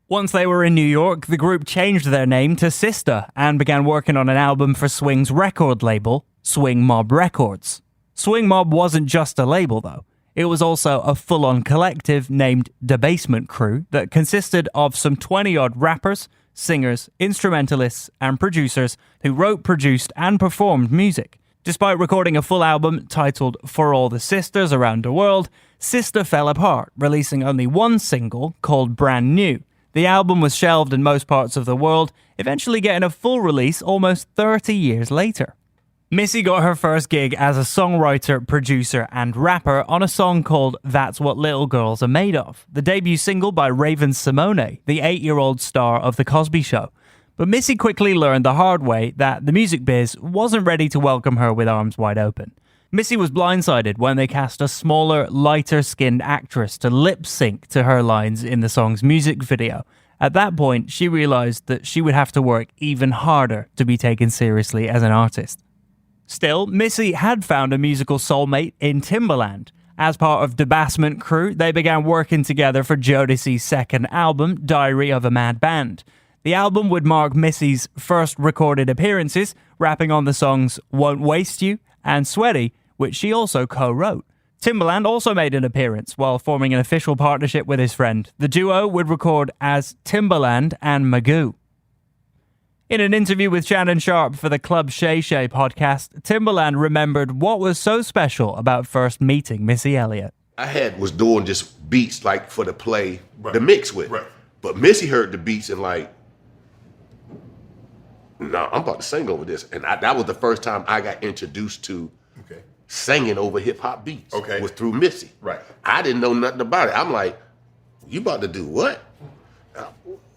Once they were in New York, the group changed their name to Sister and began working on an album for Swing's record label, Swing Mob Records. Swing Mob wasn't just a label, though. It was also a full-on collective named The Basement Crew that consisted of some 20-odd rappers, singers, instrumentalists, and producers who wrote, produced, and performed music. Despite recording a full album titled For All the Sisters Around the World, Sister fell apart, releasing only one single called Brand New. The album was shelved in most parts of the world, eventually getting a full release almost 30 years later. Missy got her first gig as a songwriter, producer, and rapper on a song called That's What Little Girls Are Made Of, the debut single by Raven-Symoné, the 8-year-old star of The Cosby Show. But Missy quickly learned the hard way that the music biz wasn't ready to welcome her with arms wide open. Missy was blindsided when they cast a smaller, lighter-skinned actress to lip-sync to her lines in the song's music video. At that point, she realized that she would have to work even harder to be taken seriously as an artist. Still, Missy had found a musical soulmate in Timbaland. As part of the Bassment crew, they began working together for Jodeci's second album, Diary of a Mad Band. The album would mark Missy's first recorded appearances, rapping on the songs Won't Waste You and Sweaty, which she also co-wrote. Timbaland also made an appearance while forming an official partnership with his friend. The duo would record as Timbaland and Magoo. In an interview with Shannon Sharpe for the Club Shay Shay podcast, Timbaland remembered what was so special about first meeting Missy Elliott. I was doing just beats like for the play, the mix with. Right. But Missy heard the beats and like, no, I'm about to sing over this. And that was the first time I got introduced to singing over hip hop beats. Was through Missy. Right. I didn't know nothing about it. I'm like, you about to do what?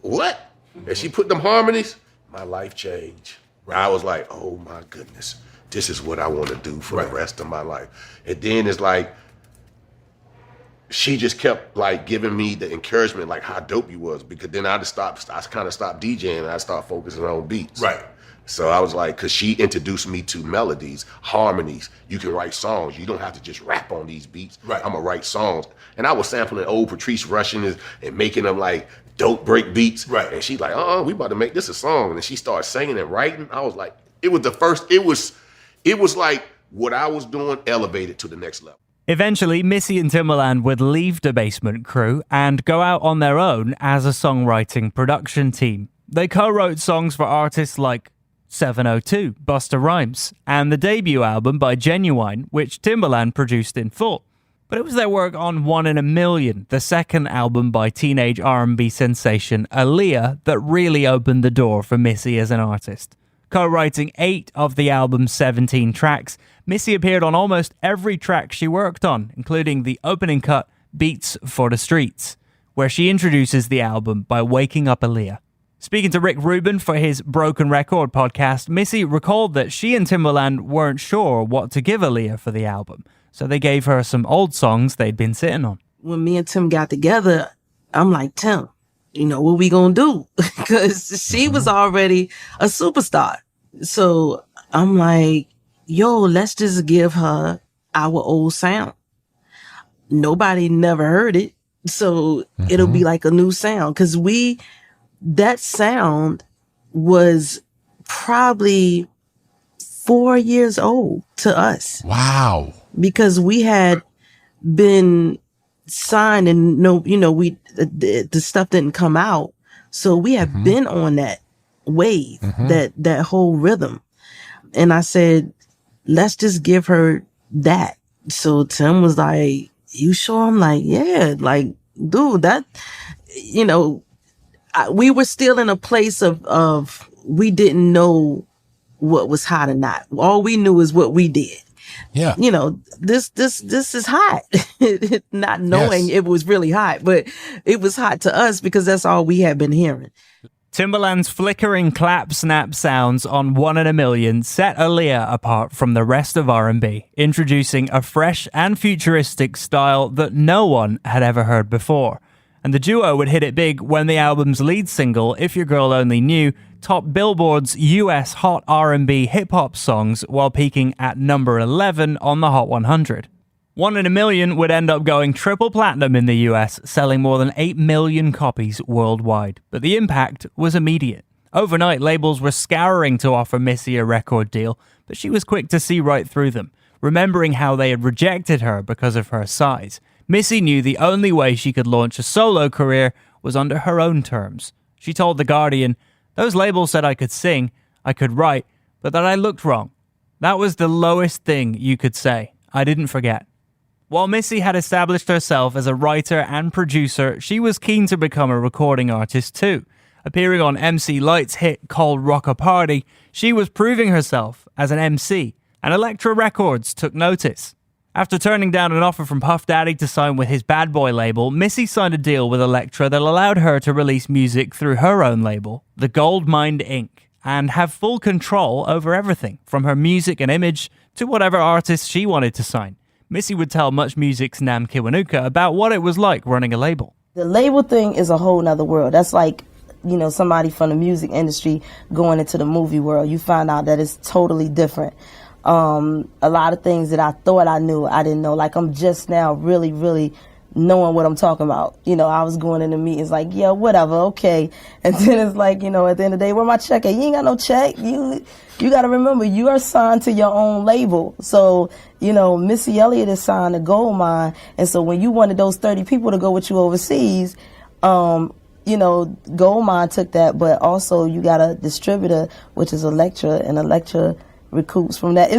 What? And she put them harmonies. My life changed. I was like, oh my goodness, this is what I want to do for the rest of my life. And then it's like, she just kept like giving me the encouragement, like how dope you was, because then I kind of stopped DJing and I started focusing on beats. Right. So I was like, cause she introduced me to melodies, harmonies. You can write songs. You don't have to just rap on these beats. Right. I'm gonna write songs. And I was sampling old Patrice Rushen and making them like dope break beats. Right. And she's like, we about to make this a song. And then she started singing and writing. I was like, it was like what I was doing elevated to the next level. Eventually, Missy and Timbaland would leave the Basement crew and go out on their own as a songwriting production team. They co-wrote songs for artists like 702, Busta Rhymes, and the debut album by Genuine, which Timbaland produced in full. But it was their work on 1 in a Million, the second album by teenage R&B sensation Aaliyah, that really opened the door for Missy as an artist. Co-writing 8 of the album's 17 tracks, Missy appeared on almost every track she worked on, including the opening cut, Beats for the Streets, where she introduces the album by waking up Aaliyah. Speaking to Rick Rubin for his Broken Record podcast, Missy recalled that she and Timbaland weren't sure what to give Aaliyah for the album, so they gave her some old songs they'd been sitting on. When me and Tim got together, I'm like, Tim, what we gonna do? Because she was already a superstar. So I'm like, yo, let's just give her our old sound. Nobody never heard it, so it'll be like a new sound. Because that sound was probably 4 years old to us. Wow. Because we had been signed and the stuff didn't come out. So we had been on that wave, that whole rhythm. And I said, let's just give her that. So Tim was like, you sure? I'm like, yeah, like, dude, that, we were still in a place of we didn't know what was hot or not. All we knew is what we did. Yeah. This is hot. Not knowing it was really hot, but it was hot to us because that's all we had been hearing. Timbaland's flickering clap-snap sounds on 1 in a Million set Aaliyah apart from the rest of R&B, introducing a fresh and futuristic style that no one had ever heard before. And the duo would hit it big when the album's lead single, If Your Girl Only Knew, topped Billboard's US Hot R&B hip-hop songs while peaking at number 11 on the Hot 100. 1 in a Million would end up going triple platinum in the US, selling more than 8 million copies worldwide. But the impact was immediate. Overnight, labels were scouring to offer Missy a record deal, but she was quick to see right through them, remembering how they had rejected her because of her size. Missy knew the only way she could launch a solo career was under her own terms. She told The Guardian, "Those labels said I could sing, I could write, but that I looked wrong. That was the lowest thing you could say. I didn't forget." While Missy had established herself as a writer and producer, she was keen to become a recording artist too. Appearing on MC Light's hit called Rock a Party, she was proving herself as an MC, and Elektra Records took notice. After turning down an offer from Puff Daddy to sign with his Bad Boy label, Missy signed a deal with Elektra that allowed her to release music through her own label, The Gold Mine Inc., and have full control over everything, from her music and image to whatever artists she wanted to sign. Missy would tell Much Music's Nam Kiwanuka about what it was like running a label. The label thing is a whole nother world. That's like, somebody from the music industry going into the movie world. You find out that it's totally different. A lot of things that I thought I knew, I didn't know. Like, I'm just now really, really knowing what I'm talking about. I was going into meetings like, yeah, whatever, okay. And then it's like, at the end of the day, where my check at? You ain't got no check. You got to remember, you are signed to your own label. So, Missy Elliott is signed to Gold Mine. And so when you wanted those 30 people to go with you overseas, Gold Mine took that. But also you got a distributor, which is Elektra, and Elektra recoups from that.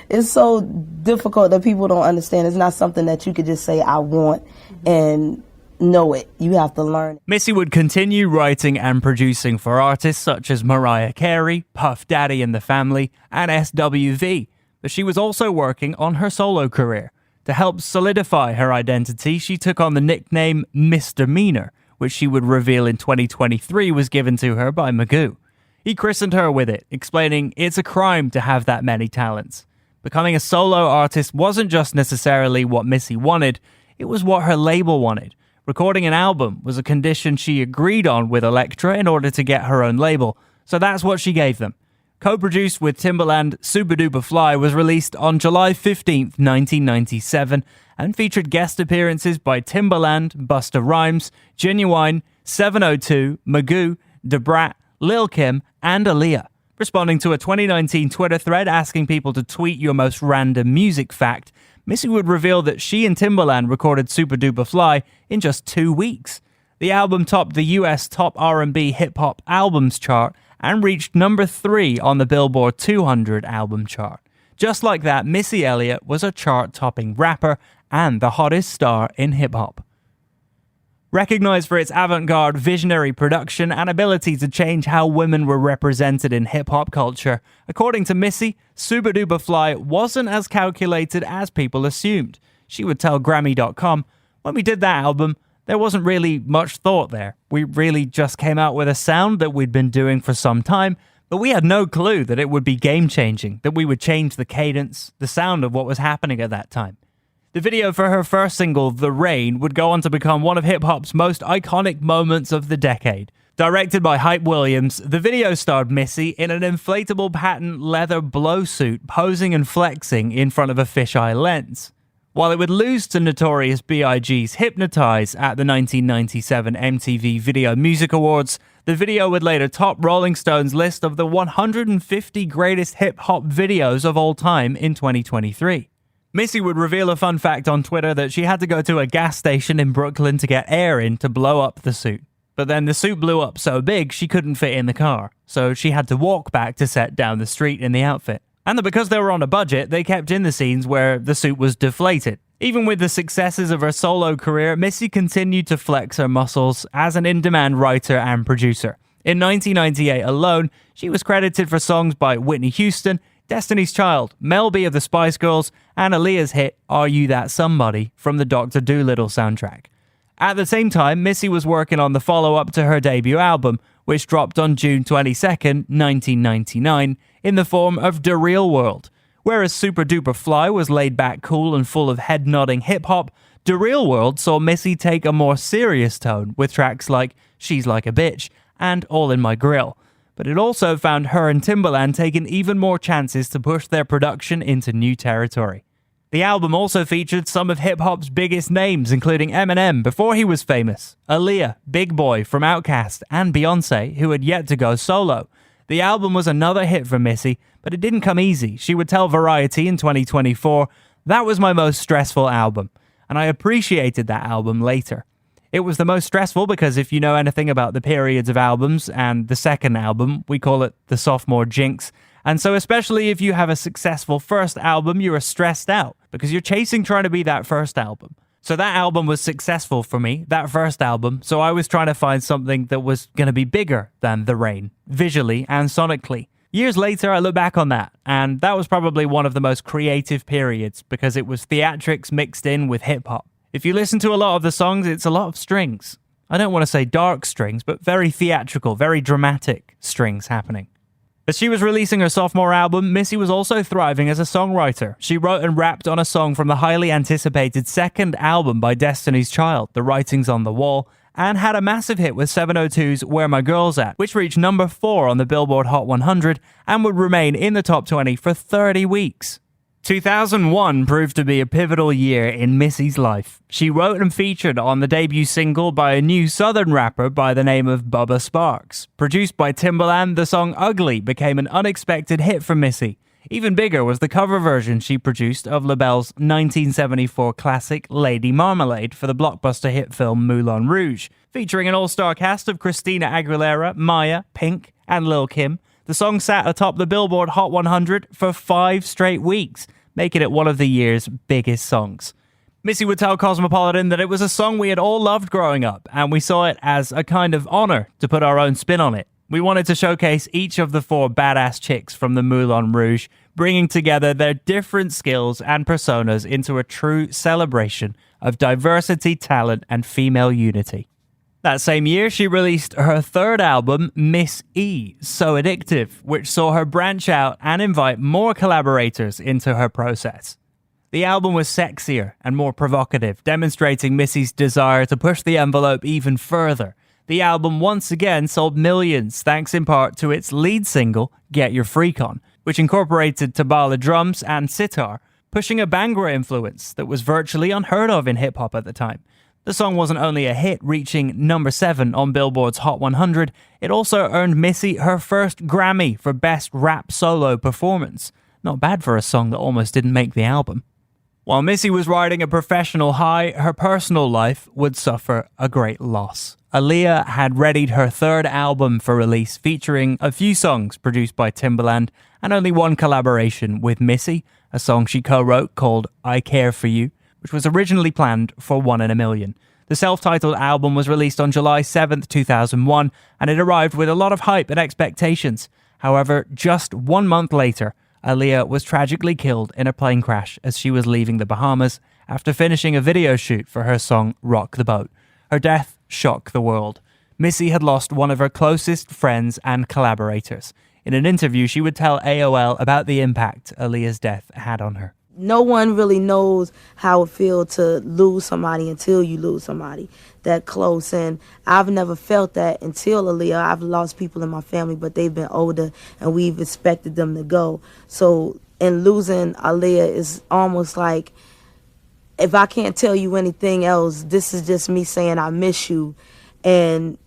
It's so difficult that people don't understand. It's not something that you could just say, I want, and know it. You have to learn. Missy would continue writing and producing for artists such as Mariah Carey, Puff Daddy and the Family, and SWV. But she was also working on her solo career. To help solidify her identity, she took on the nickname Misdemeanor, which she would reveal in 2023 was given to her by Magoo. He christened her with it, explaining it's a crime to have that many talents. Becoming a solo artist wasn't just necessarily what Missy wanted, it was what her label wanted. Recording an album was a condition she agreed on with Elektra in order to get her own label, so that's what she gave them. Co-produced with Timbaland, Super Duper Fly was released on July 15th, 1997, and featured guest appearances by Timbaland, Busta Rhymes, Genuine, 702, Magoo, Da Brat, Lil' Kim, and Aaliyah. Responding to a 2019 Twitter thread asking people to tweet your most random music fact, Missy would reveal that she and Timbaland recorded Super Duper Fly in just 2 weeks. The album topped the US Top R&B Hip Hop Albums chart and reached number 3 on the Billboard 200 album chart. Just like that, Missy Elliott was a chart-topping rapper and the hottest star in hip-hop. Recognized for its avant-garde, visionary production and ability to change how women were represented in hip-hop culture, according to Missy, Super Duper Fly wasn't as calculated as people assumed. She would tell Grammy.com, when we did that album, there wasn't really much thought there. We really just came out with a sound that we'd been doing for some time, but we had no clue that it would be game-changing, that we would change the cadence, the sound of what was happening at that time. The video for her first single, The Rain, would go on to become one of hip-hop's most iconic moments of the decade. Directed by Hype Williams, the video starred Missy in an inflatable patent leather blowsuit posing and flexing in front of a fisheye lens. While it would lose to Notorious B.I.G.'s Hypnotize at the 1997 MTV Video Music Awards, the video would later top Rolling Stone's list of the 150 greatest hip-hop videos of all time in 2023. Missy would reveal a fun fact on Twitter that she had to go to a gas station in Brooklyn to get air in to blow up the suit. But then the suit blew up so big she couldn't fit in the car, so she had to walk back to set down the street in the outfit. And that because they were on a budget, they kept in the scenes where the suit was deflated. Even with the successes of her solo career, Missy continued to flex her muscles as an in-demand writer and producer. In 1998 alone, she was credited for songs by Whitney Houston, Destiny's Child, Mel B of the Spice Girls, and Aaliyah's hit Are You That Somebody from the Dr. Dolittle soundtrack. At the same time, Missy was working on the follow-up to her debut album, which dropped on June 22nd, 1999, in the form of The Real World. Whereas Super Duper Fly was laid back, cool, and full of head-nodding hip-hop, The Real World saw Missy take a more serious tone with tracks like She's Like a Bitch and All in My Grill. But it also found her and Timbaland taking even more chances to push their production into new territory. The album also featured some of hip-hop's biggest names, including Eminem before he was famous, Aaliyah, Big Boy from Outkast, and Beyoncé, who had yet to go solo. The album was another hit for Missy, but it didn't come easy. She would tell Variety in 2024, "That was my most stressful album, and I appreciated that album later. It was the most stressful because if you know anything about the periods of albums and the second album, we call it the sophomore jinx. And so especially if you have a successful first album, you are stressed out because you're chasing trying to be that first album. So that album was successful for me, that first album, so I was trying to find something that was going to be bigger than The Rain, visually and sonically. Years later, I look back on that, and that was probably one of the most creative periods because it was theatrics mixed in with hip-hop. If you listen to a lot of the songs, it's a lot of strings. I don't want to say dark strings, but very theatrical, very dramatic strings happening. As she was releasing her sophomore album, Missy was also thriving as a songwriter. She wrote and rapped on a song from the highly anticipated second album by Destiny's Child, The Writing's on the Wall, and had a massive hit with 702's Where My Girl's At, which reached number 4 on the Billboard Hot 100 and would remain in the top 20 for 30 weeks. 2001 proved to be a pivotal year in Missy's life. She wrote and featured on the debut single by a new southern rapper by the name of Bubba Sparxxx. Produced by Timbaland, the song Ugly became an unexpected hit for Missy. Even bigger was the cover version she produced of LaBelle's 1974 classic Lady Marmalade for the blockbuster hit film Moulin Rouge. Featuring an all-star cast of Christina Aguilera, Maya, Pink, and Lil' Kim, the song sat atop the Billboard Hot 100 for 5 straight weeks, making it one of the year's biggest songs. Missy would tell Cosmopolitan that it was a song we had all loved growing up, and we saw it as a kind of honor to put our own spin on it. We wanted to showcase each of the 4 badass chicks from the Moulin Rouge, bringing together their different skills and personas into a true celebration of diversity, talent, and female unity. That same year, she released her third album, Miss E, So Addictive, which saw her branch out and invite more collaborators into her process. The album was sexier and more provocative, demonstrating Missy's desire to push the envelope even further. The album once again sold millions, thanks in part to its lead single, Get Your Freak On, which incorporated tabla drums and sitar, pushing a Bhangra influence that was virtually unheard of in hip-hop at the time. The song wasn't only a hit, reaching number 7 on Billboard's Hot 100, it also earned Missy her first Grammy for Best Rap Solo Performance. Not bad for a song that almost didn't make the album. While Missy was riding a professional high, her personal life would suffer a great loss. Aaliyah had readied her third album for release, featuring a few songs produced by Timbaland and only one collaboration with Missy, a song she co-wrote called I Care For You, which was originally planned for 1 in a Million. The self-titled album was released on July 7th, 2001, and it arrived with a lot of hype and expectations. However, just 1 month later, Aaliyah was tragically killed in a plane crash as she was leaving the Bahamas after finishing a video shoot for her song Rock the Boat. Her death shocked the world. Missy had lost one of her closest friends and collaborators. In an interview, she would tell AOL about the impact Aaliyah's death had on her. No one really knows how it feels to lose somebody until you lose somebody that close. And I've never felt that until Aaliyah. I've lost people in my family, but they've been older and we've expected them to go. So in losing Aaliyah is almost like, if I can't tell you anything else, this is just me saying I miss you and,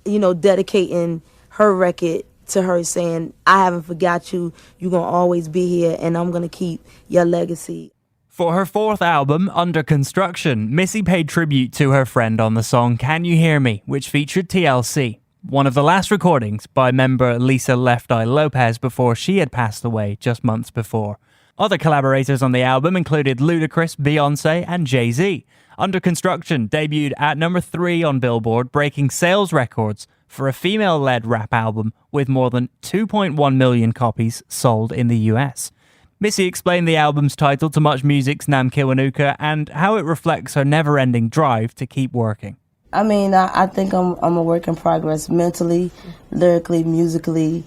you know, dedicating her record to her, saying, I haven't forgot you, you're going to always be here, and I'm going to keep your legacy. For her fourth album, Under Construction, Missy paid tribute to her friend on the song Can You Hear Me, which featured TLC, one of the last recordings by member Lisa Left Eye Lopez before she had passed away just months before. Other collaborators on the album included Ludacris, Beyoncé, and Jay-Z. Under Construction debuted at number 3 on Billboard, breaking sales records for a female-led rap album with more than 2.1 million copies sold in the US. Missy explained the album's title to Much Music's Nam Kiwanuka and how it reflects her never-ending drive to keep working. I mean, I think I'm a work in progress mentally, lyrically, musically,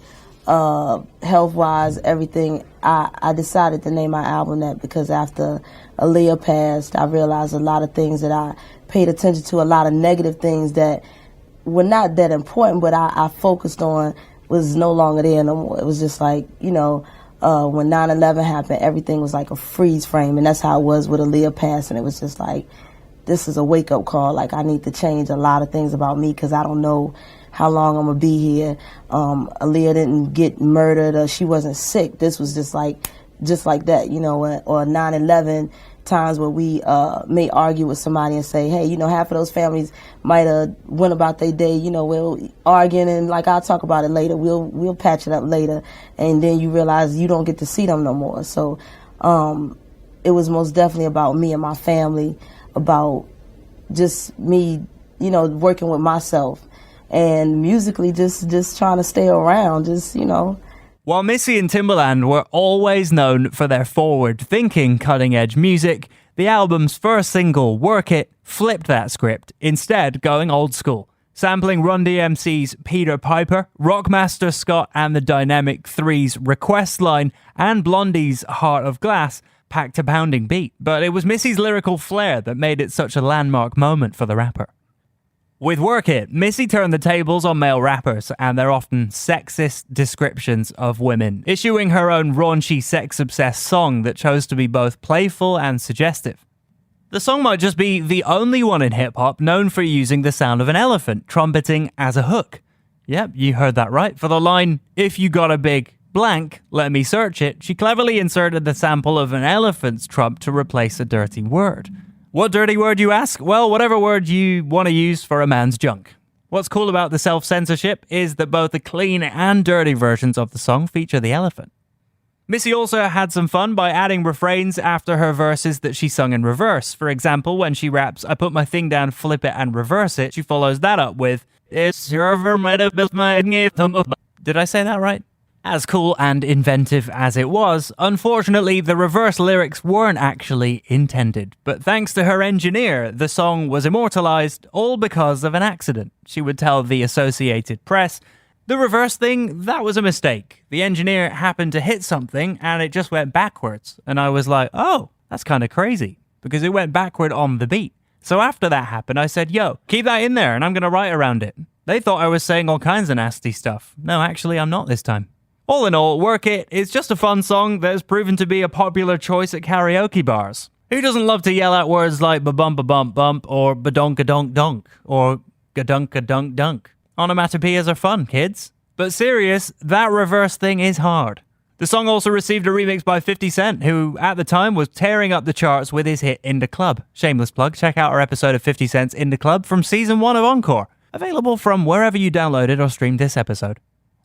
health-wise, everything. I decided to name my album that because after Aaliyah passed, I realized a lot of things that I paid attention to, a lot of negative things that were not that important, but I focused on was no longer there no more. It was just like, you know, when 9/11 happened, everything was like a freeze frame, and that's how it was with Aaliyah passing. It was just like, this is a wake-up call. Like, I need to change a lot of things about me because I don't know how long I'm going to be here. Aaliyah didn't get murdered or she wasn't sick. This was just like that, you know, or 9/11 times where we may argue with somebody and say, hey, you know, half of those families might have went about their day, you know, we'll arguing and like I'll talk about it later. We'll patch it up later. And then you realize you don't get to see them no more. So it was most definitely about me and my family, about just me, you know, working with myself and musically just trying to stay around, just, you know. While Missy and Timbaland were always known for their forward-thinking, cutting-edge music, the album's first single, Work It, flipped that script, instead going old school. Sampling Run DMC's Peter Piper, Rockmaster Scott and the Dynamic Three's Request Line, and Blondie's Heart of Glass packed a pounding beat. But it was Missy's lyrical flair that made it such a landmark moment for the rapper. With Work It, Missy turned the tables on male rappers and their often sexist descriptions of women, issuing her own raunchy, sex-obsessed song that chose to be both playful and suggestive. The song might just be the only one in hip-hop known for using the sound of an elephant trumpeting as a hook. Yep, you heard that right. For the line, "If you got a big blank, let me search it," she cleverly inserted the sample of an elephant's trump to replace a dirty word. What dirty word, you ask? Well, whatever word you want to use for a man's junk. What's cool about the self-censorship is that both the clean and dirty versions of the song feature the elephant. Missy also had some fun by adding refrains after her verses that she sung in reverse. For example, when she raps, "I put my thing down, flip it, and reverse it," she follows that up with, "It's your Did I say that right? As cool and inventive as it was, unfortunately, the reverse lyrics weren't actually intended. But thanks to her engineer, the song was immortalized, all because of an accident. She would tell the Associated Press, "The reverse thing, that was a mistake. The engineer happened to hit something and it just went backwards." And I was like, oh, that's kind of crazy, because it went backward on the beat. So after that happened, I said, yo, keep that in there and I'm going to write around it. They thought I was saying all kinds of nasty stuff. No, actually, I'm not this time. All in all, Work It is just a fun song that has proven to be a popular choice at karaoke bars. Who doesn't love to yell out words like ba-bump-a-bump-bump or ba-donk-a-donk-donk or ga-dunk-a-dunk-dunk? Onomatopoeias are fun, kids. But serious, that reverse thing is hard. The song also received a remix by 50 Cent, who at the time was tearing up the charts with his hit In the Club. Shameless plug, check out our episode of 50 Cent's In the Club from season 1 of Encore. Available from wherever you downloaded or streamed this episode.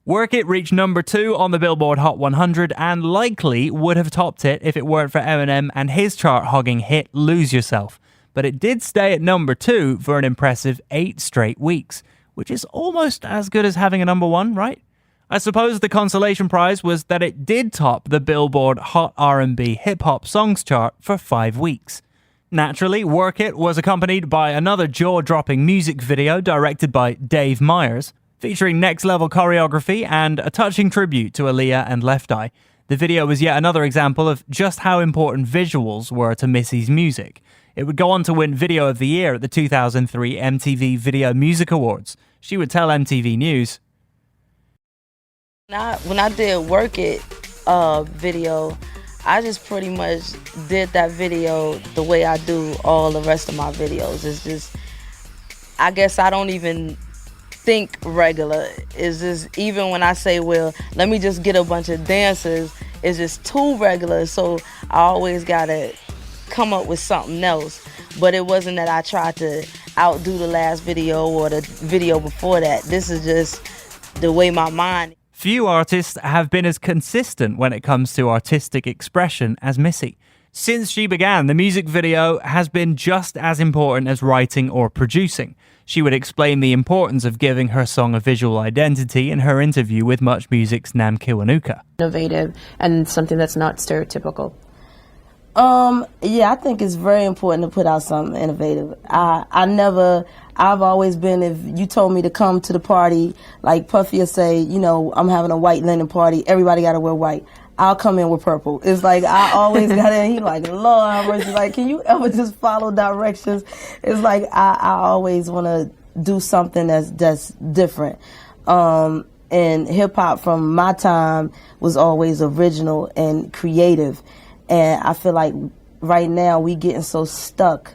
Work It reached number 2 on the Billboard Hot 100 and likely would have topped it if it weren't for Eminem and his chart-hogging hit Lose Yourself. But it did stay at number 2 for an impressive 8 straight weeks, which is almost as good as having a number 1, right? I suppose the consolation prize was that it did top the Billboard Hot R&B Hip Hop Songs chart for 5 weeks. Naturally, Work It was accompanied by another jaw-dropping music video directed by Dave Meyers, featuring next-level choreography and a touching tribute to Aaliyah and Left Eye. The video was yet another example of just how important visuals were to Missy's music. It would go on to win Video of the Year at the 2003 MTV Video Music Awards. She would tell MTV News, When I did Work It video, I just pretty much did that video the way I do all the rest of my videos. It's just, I guess I don't even think regular. It's just, even when I say, well, let me just get a bunch of dancers, it's just too regular, so I always gotta come up with something else. But it wasn't that I tried to outdo the last video or the video before that. This is just the way my mind. Few artists have been as consistent when it comes to artistic expression as Missy. Since she began, the music video has been just as important as writing or producing. She would explain the importance of giving her song a visual identity in her interview with Much Music's Nam Kiwanuka. Innovative and something that's not stereotypical. Yeah, I think it's very important to put out something innovative. I've always been, if you told me to come to the party, like Puffy will say, you know, I'm having a white linen party, everybody got to wear white. I'll come in with purple. It's like, I always got in, he like, Lord have mercy, like, can you ever just follow directions? It's like, I always want to do something that's different. And hip hop from my time was always original and creative. And I feel like right now we getting so stuck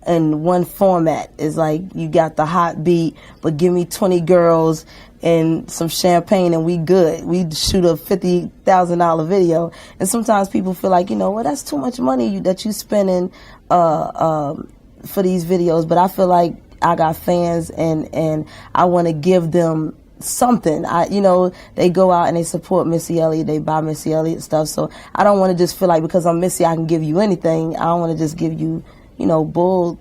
in one format. It's like you got the hot beat, but give me 20 girls and some champagne and we good. We shoot a $50,000 video. And sometimes people feel like, you know, well, that's too much money that you spending for these videos. But I feel like I got fans and I want to give them something. They go out and they support Missy Elliott, they buy Missy Elliott stuff, so I don't want to just feel like because I'm Missy I can give you anything. I don't want to just give you, bullshit,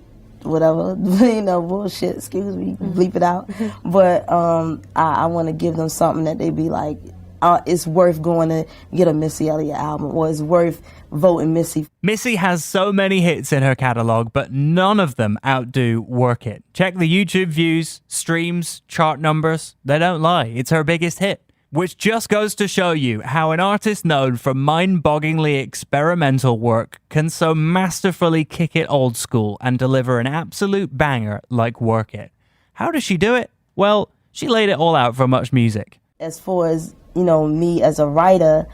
excuse me, bleep it out. But I want to give them something that they be like, it's worth going to get a Missy Elliott album, or it's worth voting Missy. Missy has so many hits in her catalogue, but none of them outdo Work It. Check the YouTube views, streams, chart numbers. They don't lie. It's her biggest hit. Which just goes to show you how an artist known for mind-bogglingly experimental work can so masterfully kick it old school and deliver an absolute banger like Work It. How does she do it? Well, she laid it all out for Much Music. As far as, me as a writer,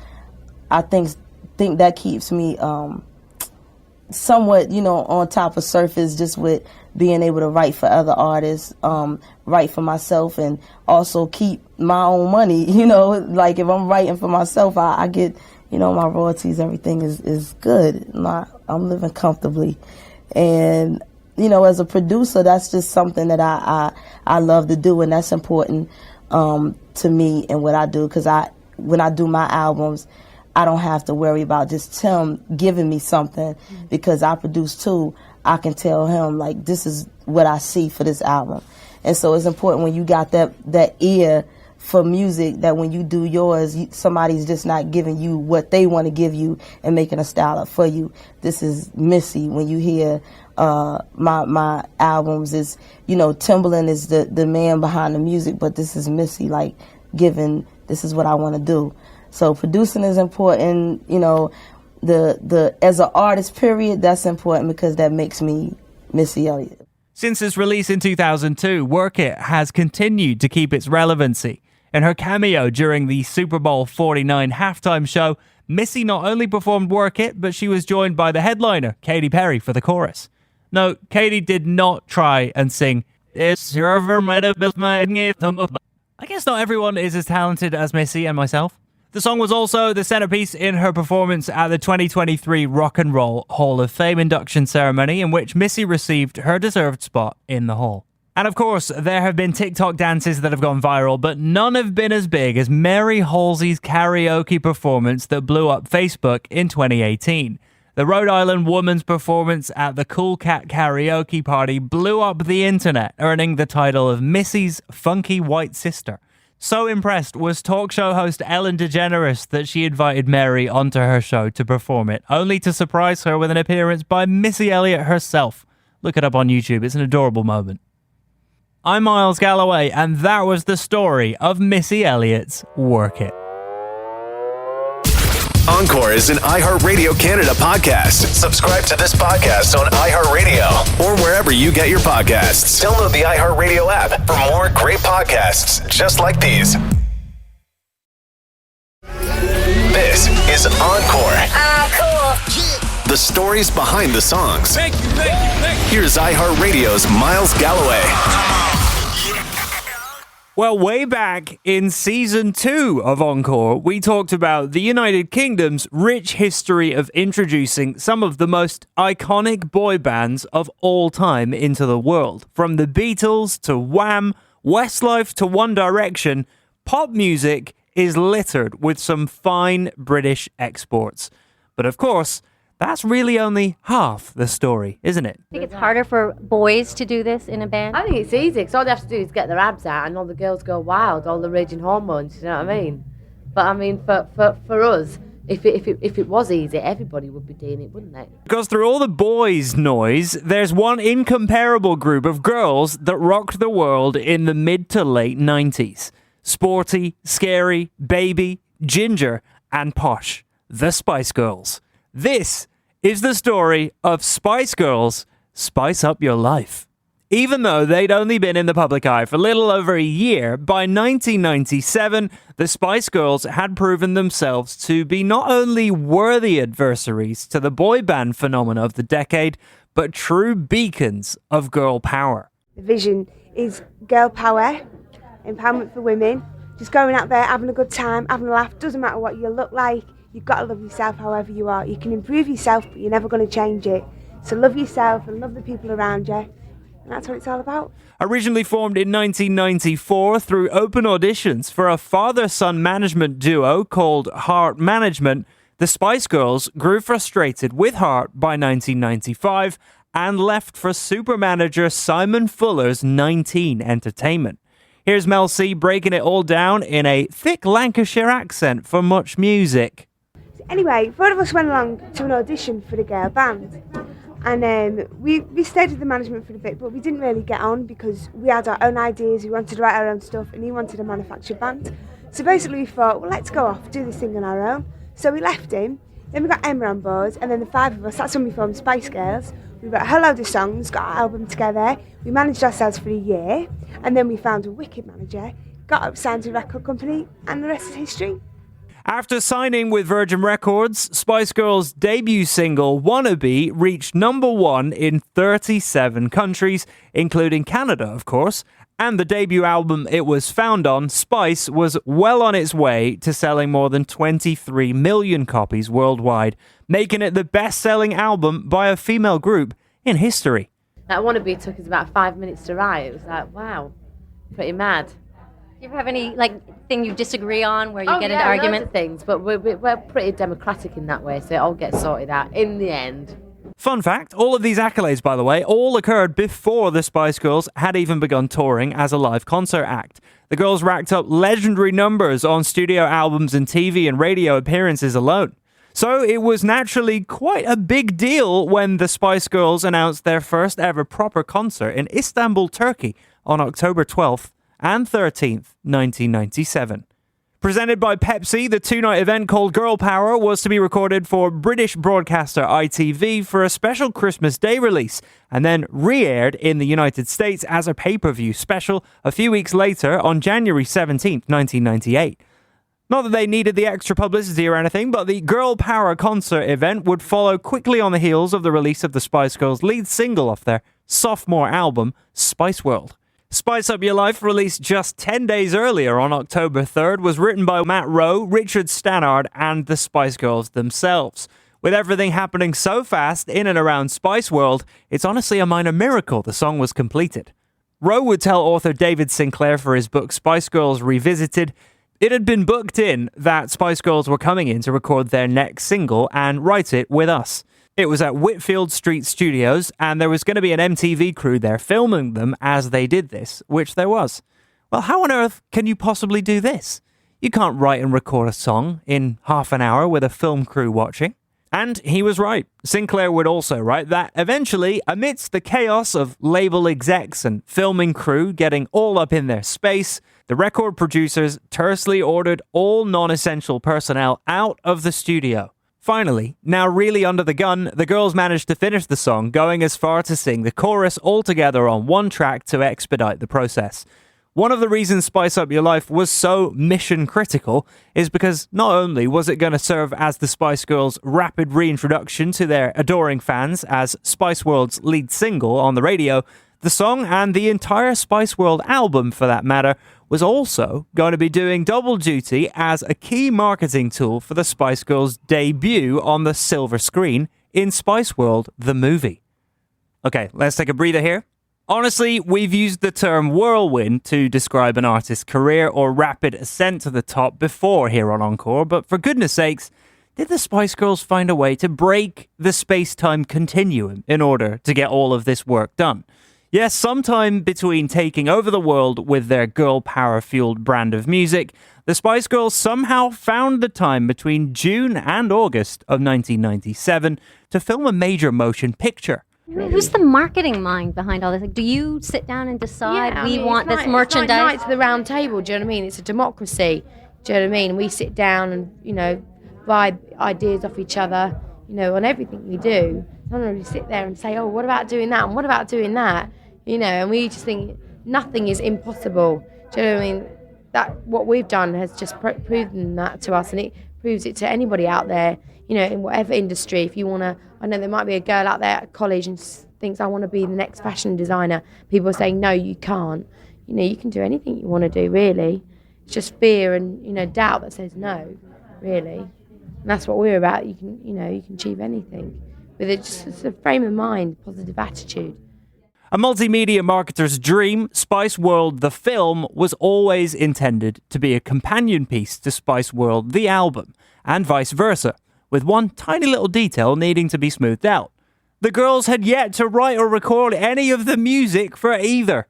I think that keeps me somewhat, on top of surface, just with being able to write for other artists, write for myself, and also keep my own money. Like if I'm writing for myself, I get, my royalties, everything is good. I'm living comfortably. And, as a producer, that's just something that I love to do, and that's important to me and what I do, because when I do my albums, I don't have to worry about just Tim giving me something, because I produce too. I can tell him, like, this is what I see for this album. And so it's important when you got that ear for music, that when you do yours, somebody's just not giving you what they want to give you and making a style up for you. This is Missy. When you hear my albums, is, Timbaland is the man behind the music, but this is Missy, like, giving, this is what I want to do. So producing is important, the as an artist, period, that's important, because that makes me Missy Elliott. Since its release in 2002, Work It has continued to keep its relevancy. In her cameo during the Super Bowl 49 halftime show, Missy not only performed Work It, but she was joined by the headliner, Katy Perry, for the chorus. No, Katy did not try and sing, "It's your I guess not everyone is as talented as Missy and myself. The song was also the centerpiece in her performance at the 2023 Rock and Roll Hall of Fame induction ceremony, in which Missy received her deserved spot in the hall. And of course, there have been TikTok dances that have gone viral, but none have been as big as Mary Halsey's karaoke performance that blew up Facebook in 2018. The Rhode Island woman's performance at the Cool Cat karaoke party blew up the internet, earning the title of Missy's Funky White Sister. So impressed was talk show host Ellen DeGeneres that she invited Mary onto her show to perform it, only to surprise her with an appearance by Missy Elliott herself. Look it up on YouTube, it's an adorable moment. I'm Miles Galloway, and that was the story of Missy Elliott's Work It. Encore is an iHeartRadio Canada podcast. Subscribe to this podcast on iHeartRadio or wherever you get your podcasts. Download the iHeartRadio app for more great podcasts just like these. This is Encore. Cool. The stories behind the songs. Thank you. Here's iHeartRadio's Miles Galloway. Well, way back in season 2 of Encore, we talked about the United Kingdom's rich history of introducing some of the most iconic boy bands of all time into the world. From the Beatles to Wham, Westlife to One Direction, pop music is littered with some fine British exports. But of course, that's really only half the story, isn't it? I think it's harder for boys to do this in a band. I think it's easy, because all they have to do is get their abs out and all the girls go wild, all the raging hormones, you know what I mean? But I mean, for us, if it was easy, everybody would be doing it, wouldn't they? Because through all the boys' noise, there's one incomparable group of girls that rocked the world in the mid to late 90s. Sporty, scary, baby, ginger, and posh. The Spice Girls. This is the story of Spice Girls, Spice Up Your Life. Even though they'd only been in the public eye for a little over a year, by 1997, the Spice Girls had proven themselves to be not only worthy adversaries to the boy band phenomena of the decade, but true beacons of girl power. The vision is girl power, empowerment for women, just going out there, having a good time, having a laugh. Doesn't matter what you look like. You've got to love yourself however you are. You can improve yourself, but you're never going to change it. So love yourself and love the people around you. And that's what it's all about. Originally formed in 1994 through open auditions for a father-son management duo called Heart Management, the Spice Girls grew frustrated with Heart by 1995 and left for super manager Simon Fuller's 19 Entertainment. Here's Mel C breaking it all down in a thick Lancashire accent for Much Music. Anyway, four of us went along to an audition for the girl band. And we stayed with the management for a bit, but we didn't really get on because we had our own ideas, we wanted to write our own stuff, and he wanted a manufactured band. So basically we thought, well, let's go off, do this thing on our own. So we left him, then we got Emma on board, and then the five of us, that's when we formed Spice Girls. We wrote a whole load of songs, got our album together, we managed ourselves for a year, and then we found a wicked manager, got up, signed to a record company, and the rest is history. After signing with Virgin Records, Spice Girls' debut single, Wannabe, reached number 1 in 37 countries, including Canada, of course. And the debut album it was found on, Spice, was well on its way to selling more than 23 million copies worldwide, making it the best-selling album by a female group in history. That Wannabe took us about 5 minutes to write. It was like, wow, pretty mad. Do you ever have any thing you disagree on where you get into loads arguments? of things, but we're pretty democratic in that way, so it all gets sorted out in the end. Fun fact, all of these accolades, by the way, all occurred before the Spice Girls had even begun touring as a live concert act. The girls racked up legendary numbers on studio albums and TV and radio appearances alone. So it was naturally quite a big deal when the Spice Girls announced their first ever proper concert in Istanbul, Turkey on October 12th and 13th, 1997. Presented by Pepsi, the two-night event called Girl Power was to be recorded for British broadcaster ITV for a special Christmas Day release, and then re-aired in the United States as a pay-per-view special a few weeks later on January 17th, 1998. Not that they needed the extra publicity or anything, but the Girl Power concert event would follow quickly on the heels of the release of the Spice Girls' lead single off their sophomore album, Spice World. Spice Up Your Life, released just 10 days earlier on October 3rd, was written by Matt Rowe, Richard Stannard, and the Spice Girls themselves. With everything happening so fast in and around Spice World, it's honestly a minor miracle the song was completed. Rowe would tell author David Sinclair for his book Spice Girls Revisited, it had been booked in that Spice Girls were coming in to record their next single and write it with us. It was at Whitfield Street Studios, and there was going to be an MTV crew there filming them as they did this, which there was. Well, how on earth can you possibly do this? You can't write and record a song in half an hour with a film crew watching. And he was right. Sinclair would also write that eventually, amidst the chaos of label execs and filming crew getting all up in their space, the record producers tersely ordered all non-essential personnel out of the studio. Finally, now really under the gun, the girls managed to finish the song, going as far to sing the chorus all together on one track to expedite the process. One of the reasons Spice Up Your Life was so mission critical is because not only was it going to serve as the Spice Girls' rapid reintroduction to their adoring fans as Spice World's lead single on the radio, the song and the entire Spice World album, for that matter, was also going to be doing double duty as a key marketing tool for the Spice Girls' debut on the silver screen in Spice World, the movie. Okay, let's take a breather here. Honestly, we've used the term whirlwind to describe an artist's career or rapid ascent to the top before here on Encore, but for goodness sakes, did the Spice Girls find a way to break the space-time continuum in order to get all of this work done? Yes, sometime between taking over the world with their girl power-fueled brand of music, the Spice Girls somehow found the time between June and August of 1997 to film a major motion picture. Who's the marketing mind behind all this? Like, do you sit down and decide we want this merchandise? It's like night to the round table, do you know what I mean? It's a democracy, do you know what I mean? We sit down and, buy ideas off each other, on everything we do. Sometimes we sit there and say, oh, what about doing that? And what about doing that? And we just think nothing is impossible. Do you know what I mean? That what we've done has just proven that to us, and it proves it to anybody out there, in whatever industry. If you want to, I know there might be a girl out there at college and thinks, I want to be the next fashion designer. People are saying, no, you can't. You can do anything you want to do, really. It's just fear and, doubt that says no, really. And that's what we're about. You can achieve anything with just a frame of mind, positive attitude. A multimedia marketer's dream, Spice World the film was always intended to be a companion piece to Spice World the album, and vice versa, with one tiny little detail needing to be smoothed out. The girls had yet to write or record any of the music for either.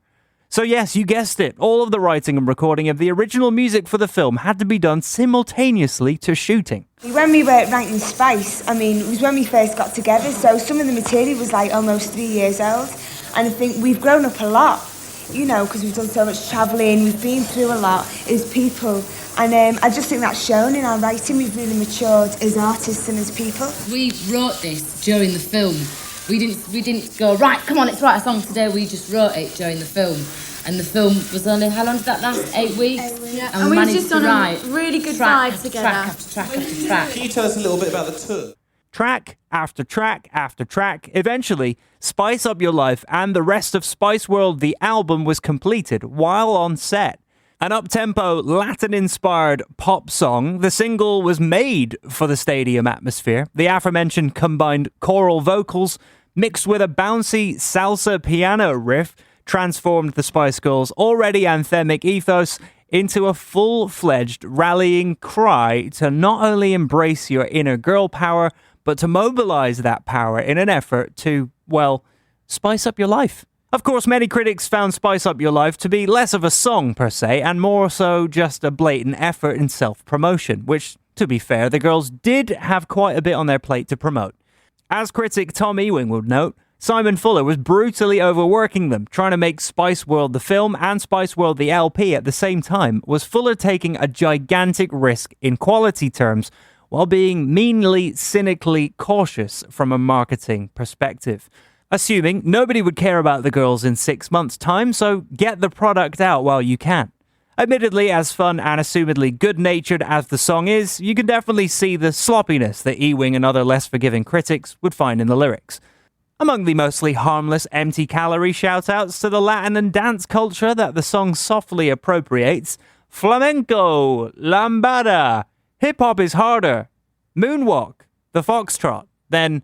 So yes, you guessed it, all of the writing and recording of the original music for the film had to be done simultaneously to shooting. When we were writing Spice, it was when we first got together, so some of the material was like almost 3 years old, and I think we've grown up a lot, because we've done so much travelling, we've been through a lot as people, and I just think that's shown in our writing. We've really matured as artists and as people. We wrote this during the film. We didn't go, right, come on, let's write a song today. We just wrote it during the film. And the film was only, how long did that last? 8 weeks? 8 weeks. Yeah. And we we've managed just to done write a really good track vibe after together. track after track after track. Can you tell us a little bit about the tour? Track after track after track. Eventually, Spice Up Your Life and the rest of Spice World, the album, was completed while on set. An up-tempo, Latin-inspired pop song, the single was made for the stadium atmosphere. The aforementioned combined choral vocals mixed with a bouncy salsa piano riff transformed the Spice Girls' already anthemic ethos into a full-fledged rallying cry to not only embrace your inner girl power, but to mobilize that power in an effort to, well, spice up your life. Of course, many critics found Spice Up Your Life to be less of a song per se, and more so just a blatant effort in self-promotion, which, to be fair, the girls did have quite a bit on their plate to promote. As critic Tom Ewing would note, Simon Fuller was brutally overworking them. Trying to make Spice World the film and Spice World the LP at the same time was Fuller taking a gigantic risk in quality terms while being meanly, cynically cautious from a marketing perspective. Assuming nobody would care about the girls in 6 months' time, so get the product out while you can. Admittedly, as fun and assumedly good-natured as the song is, you can definitely see the sloppiness that Ewing and other less forgiving critics would find in the lyrics. Among the mostly harmless, empty-calorie shout-outs to the Latin and dance culture that the song softly appropriates, flamenco, lambada, hip-hop is harder, moonwalk, the foxtrot, then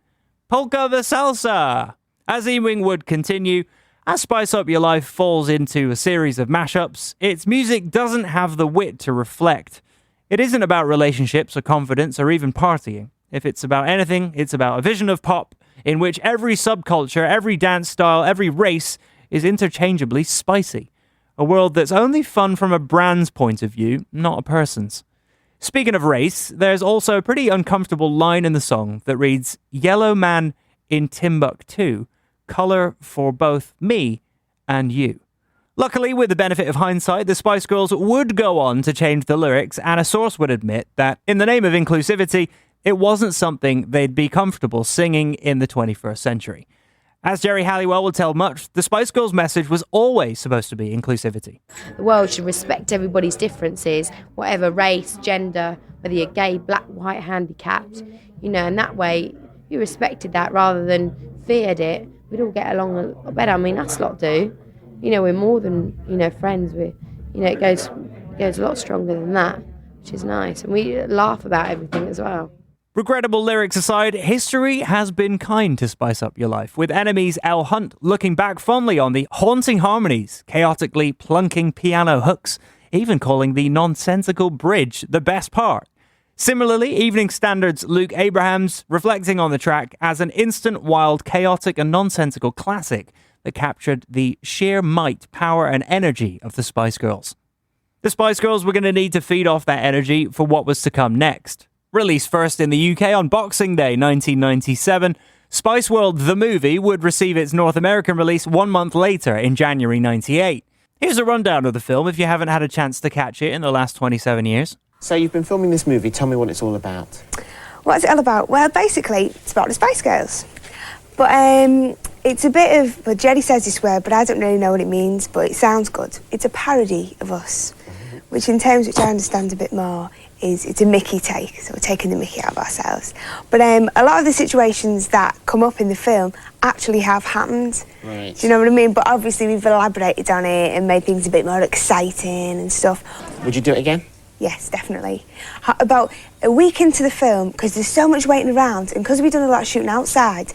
polka the salsa. As Ewing would continue, as Spice Up Your Life falls into a series of mashups, its music doesn't have the wit to reflect. It isn't about relationships or confidence or even partying. If it's about anything, it's about a vision of pop in which every subculture, every dance style, every race is interchangeably spicy. A world that's only fun from a brand's point of view, not a person's. Speaking of race, there's also a pretty uncomfortable line in the song that reads, "Yellow man in Timbuktu, color for both me and you." Luckily, with the benefit of hindsight, the Spice Girls would go on to change the lyrics, and a source would admit that, in the name of inclusivity, it wasn't something they'd be comfortable singing in the 21st century. As Jerry Halliwell will tell much, the Spice Girls' message was always supposed to be inclusivity. The world should respect everybody's differences, whatever race, gender, whether you're gay, black, white, handicapped, and that way you respected that rather than feared it. We'd all get along a lot better. I mean, us lot do. We're more than, friends. It goes a lot stronger than that, which is nice. And we laugh about everything as well. Regrettable lyrics aside, history has been kind to Spice Up Your Life, with Enemy's Al Hunt looking back fondly on the haunting harmonies, chaotically plunking piano hooks, even calling the nonsensical bridge the best part. Similarly, Evening Standard's Luke Abrahams reflecting on the track as an instant, wild, chaotic and nonsensical classic that captured the sheer might, power and energy of the Spice Girls. The Spice Girls were going to need to feed off that energy for what was to come next. Released first in the UK on Boxing Day 1997, Spice World the movie would receive its North American release 1 month later in January 98. Here's a rundown of the film if you haven't had a chance to catch it in the last 27 years. So you've been filming this movie, tell me what it's all about. What's it all about? Well, basically, it's about the Spice Girls. But it's a bit of, well, Jerry says this word, but I don't really know what it means, but it sounds good. It's a parody of us, which in terms which I understand a bit more, is it's a Mickey take, so we're taking the Mickey out of ourselves. But a lot of the situations that come up in the film actually have happened. Right. Do you know what I mean? But obviously we've elaborated on it and made things a bit more exciting and stuff. Would you do it again? Yes, definitely. About a week into the film, because there's so much waiting around, and because we've done a lot of shooting outside,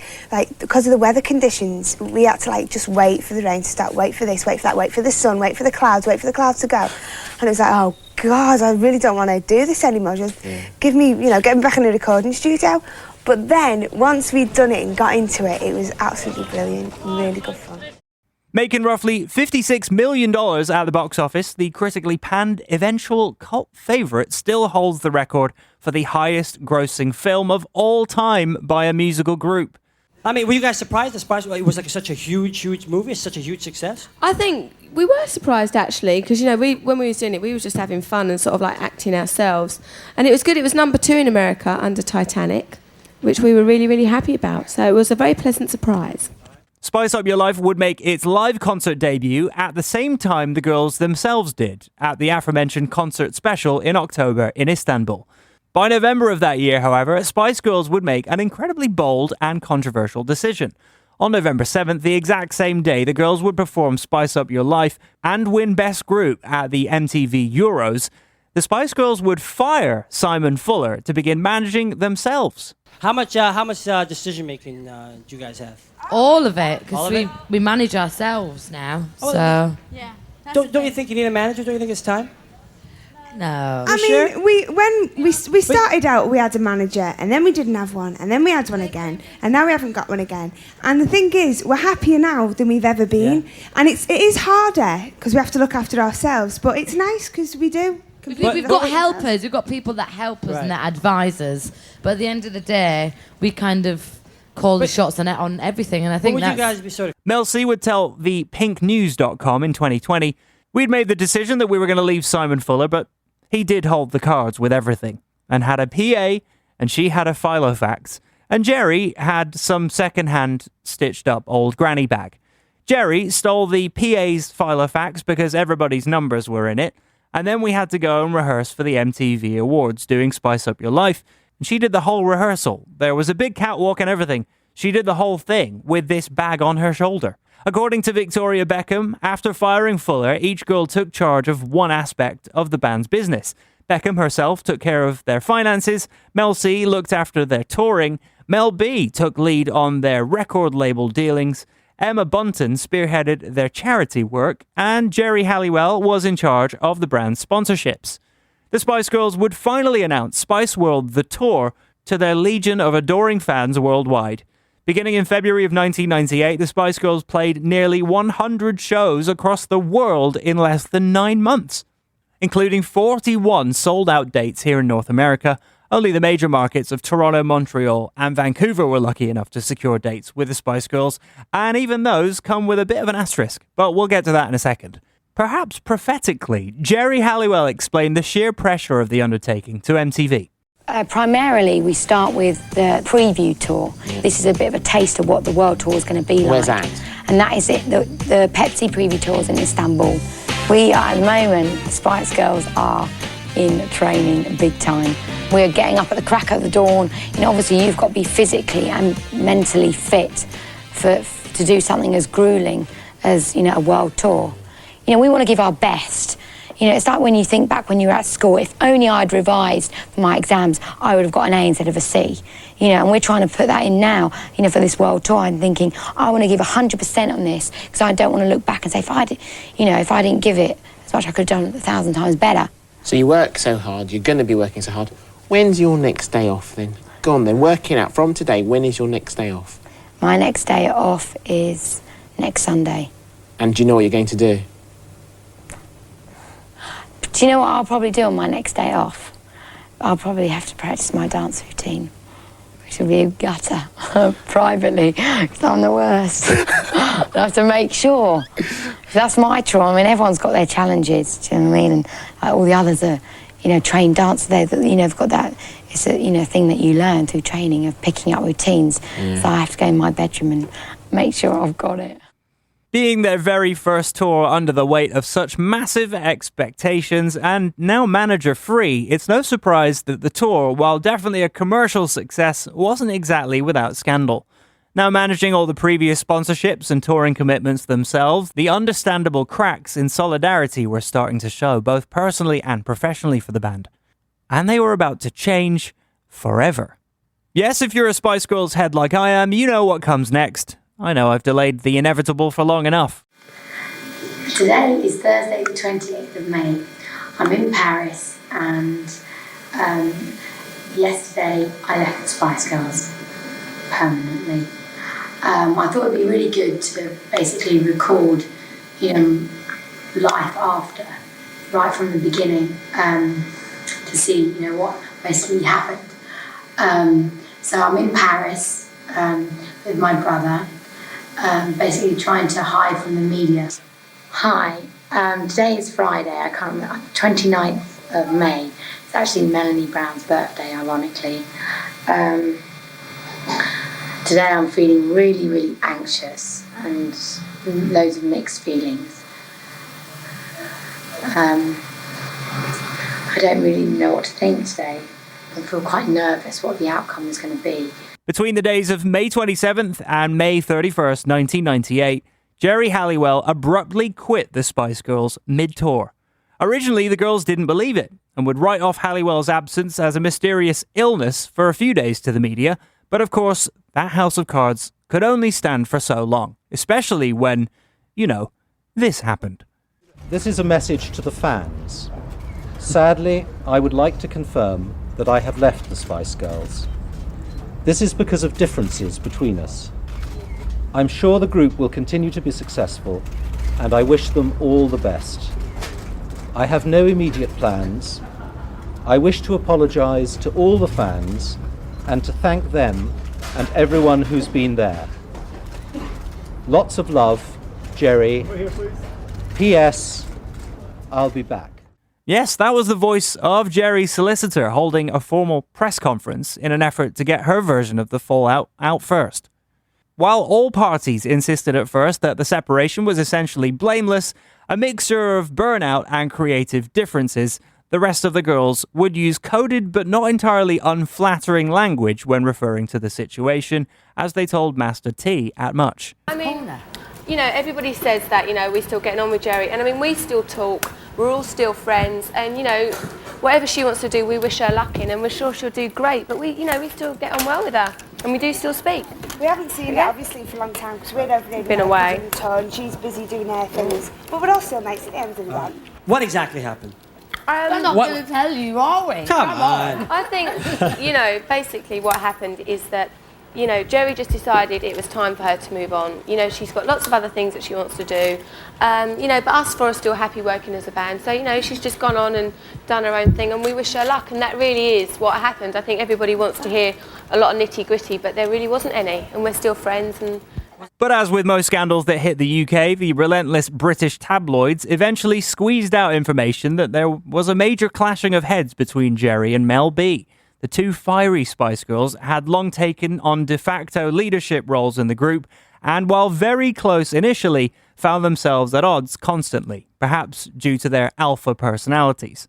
because of the weather conditions, we had to just wait for the rain to start, wait for this, wait for that, wait for the sun, wait for the clouds to go. And it was like, oh God, I really don't want to do this anymore. Just get me back in the recording studio. But then, once we'd done it and got into it, it was absolutely brilliant, really good fun. Making roughly $56 million at the box office, the critically panned eventual cult favourite still holds the record for the highest grossing film of all time by a musical group. I mean, were you guys surprised that Spice it was like such a huge movie, such a huge success? I think we were surprised actually, because when we was doing it, we were just having fun and sort of like acting ourselves, and it was good. It was number 2 in America under Titanic, which we were really, really happy about. So it was a very pleasant surprise. Spice Up Your Life would make its live concert debut at the same time the girls themselves did, at the aforementioned concert special in October in Istanbul. By November of that year, however, Spice Girls would make an incredibly bold and controversial decision. On November 7th, the exact same day, the girls would perform Spice Up Your Life and win Best Group at the MTV Euros. The Spice Girls would fire Simon Fuller to begin managing themselves. How much decision making do you guys have? All of it, because we manage ourselves now. Oh, so yeah. Don't you think you need a manager? Don't you think it's time? No. I mean, when we started out, we had a manager, and then we didn't have one, and then we had one again, and now we haven't got one again. And the thing is, we're happier now than we've ever been, and it is harder because we have to look after ourselves, but it's nice because we do. We've got helpers, we've got people that help us and that advise us, but at the end of the day, we kind of call the shots on everything, and I think would you guys be sort of... Mel C would tell the pinknews.com in 2020, we'd made the decision that we were going to leave Simon Fuller, but he did hold the cards with everything, and had a PA, and she had a Filofax, and Jerry had some second-hand stitched-up old granny bag. Jerry stole the PA's Filofax because everybody's numbers were in it, and then we had to go and rehearse for the MTV Awards doing Spice Up Your Life, and she did the whole rehearsal. There was a big catwalk and everything. She did the whole thing with this bag on her shoulder. According to Victoria Beckham, after firing Fuller, each girl took charge of one aspect of the band's business. Beckham herself took care of their finances, Mel C looked after their touring, Mel B took lead on their record label dealings, Emma Bunton spearheaded their charity work, and Jerry Halliwell was in charge of the brand's sponsorships. The Spice Girls would finally announce Spice World The Tour to their legion of adoring fans worldwide. Beginning in February of 1998, the Spice Girls played nearly 100 shows across the world in less than 9 months, including 41 sold-out dates here in North America. Only the major markets of Toronto, Montreal, and Vancouver were lucky enough to secure dates with the Spice Girls, and even those come with a bit of an asterisk, but we'll get to that in a second. Perhaps prophetically, Jerry Halliwell explained the sheer pressure of the undertaking to MTV. Primarily, we start with the preview tour. This is a bit of a taste of what the world tour is going to be like. Where's that? And that is it, the Pepsi preview tour is in Istanbul. We are, at the moment, the Spice Girls are in training big time. We're getting up at the crack of the dawn. Obviously, you've got to be physically and mentally fit to do something as grueling as, a world tour. We want to give our best. It's like when you think back when you were at school, if only I'd revised for my exams, I would have got an A instead of a C. And we're trying to put that in now, for this world tour. I'm thinking, I want to give 100% on this, because I don't want to look back and say, if I didn't give it as much, I could have done it 1,000 times better. So you work so hard, you're going to be working so hard. When's your next day off then? Go on then, work it out. From today, when is your next day off? My next day off is next Sunday. And do you know what you're going to do? Do you know what I'll probably do on my next day off? I'll probably have to practice my dance routine, which will be a gutter, privately, because I'm the worst. I have to make sure. That's my trauma. Everyone's got their challenges, do you know what I mean? And all the others are, trained dancers. They've got that, it's a thing that you learn through training of picking up routines. Yeah. So I have to go in my bedroom and make sure I've got it. Being their very first tour under the weight of such massive expectations and now manager-free, it's no surprise that the tour, while definitely a commercial success, wasn't exactly without scandal. Now managing all the previous sponsorships and touring commitments themselves, the understandable cracks in solidarity were starting to show, both personally and professionally for the band. And they were about to change forever. Yes, if you're a Spice Girls head like I am, you know what comes next. I know I've delayed the inevitable for long enough. Today is Thursday the 28th of May. I'm in Paris, and yesterday I left the Spice Girls permanently. I thought it'd be really good to basically record, life after, right from the beginning, to see, what basically happened. So I'm in Paris with my brother, basically trying to hide from the media. Hi, today is Friday, I can't remember, 29th of May. It's actually Melanie Brown's birthday, ironically. Today I'm feeling really, really anxious and loads of mixed feelings. I don't really know what to think today. I feel quite nervous what the outcome is going to be. Between the days of May 27th and May 31st, 1998, Geri Halliwell abruptly quit the Spice Girls mid-tour. Originally, the girls didn't believe it and would write off Halliwell's absence as a mysterious illness for a few days to the media. But of course, that house of cards could only stand for so long, especially when, this happened. This is a message to the fans. Sadly, I would like to confirm that I have left the Spice Girls. This is because of differences between us. I'm sure the group will continue to be successful, and I wish them all the best. I have no immediate plans. I wish to apologise to all the fans and to thank them and everyone who's been there. Lots of love, Geri. P.S. I'll be back. Yes, that was the voice of Geri's solicitor holding a formal press conference in an effort to get her version of the fallout out first. While all parties insisted at first that the separation was essentially blameless, a mixture of burnout and creative differences, the rest of the girls would use coded but not entirely unflattering language when referring to the situation, as they told Master T at Much. I mean, everybody says that, we're still getting on with Geri, and we still talk, we're all still friends, and, whatever she wants to do, we wish her luck in, and we're sure she'll do great, but we still get on well with her, and we do still speak. We haven't seen her, obviously, for a long time, because we're over there been away. doing the tour, and she's busy doing her things, but we're all still mates at the end of the day. What exactly happened? We're not going to tell you, are we? Come on. I think, basically what happened is that, Geri just decided it was time for her to move on. She's got lots of other things that she wants to do. But us four are still happy working as a band. So, she's just gone on and done her own thing, and we wish her luck. And that really is what happened. I think everybody wants to hear a lot of nitty-gritty, but there really wasn't any. And we're still friends. But as with most scandals that hit the UK, the relentless British tabloids eventually squeezed out information that there was a major clashing of heads between Geri and Mel B. The two fiery Spice Girls had long taken on de facto leadership roles in the group, and while very close initially, found themselves at odds constantly, perhaps due to their alpha personalities.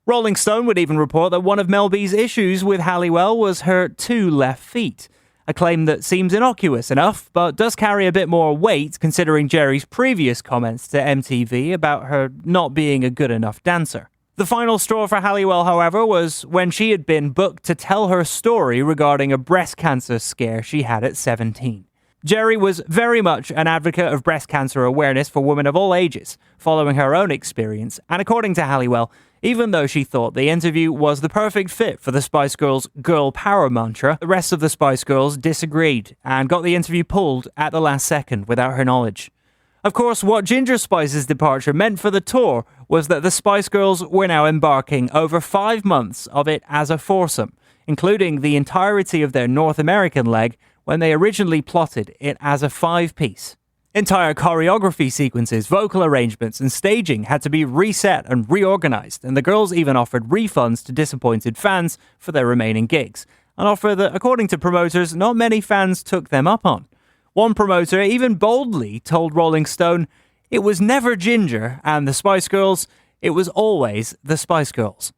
Rolling Stone would even report that one of Mel B's issues with Halliwell was her two left feet, a claim that seems innocuous enough, but does carry a bit more weight considering Geri's previous comments to MTV about her not being a good enough dancer. The final straw for Halliwell, however, was when she had been booked to tell her story regarding a breast cancer scare she had at 17. Geri was very much an advocate of breast cancer awareness for women of all ages, following her own experience, and according to Halliwell, even though she thought the interview was the perfect fit for the Spice Girls' girl power mantra, the rest of the Spice Girls disagreed and got the interview pulled at the last second without her knowledge. Of course, what Ginger Spice's departure meant for the tour was that the Spice Girls were now embarking over 5 months of it as a foursome, including the entirety of their North American leg when they originally plotted it as a 5-piece. Entire choreography sequences, vocal arrangements, and staging had to be reset and reorganized, and the girls even offered refunds to disappointed fans for their remaining gigs, an offer that, according to promoters, not many fans took them up on. One promoter even boldly told Rolling Stone, it was never Ginger and the Spice Girls, it was always the Spice Girls.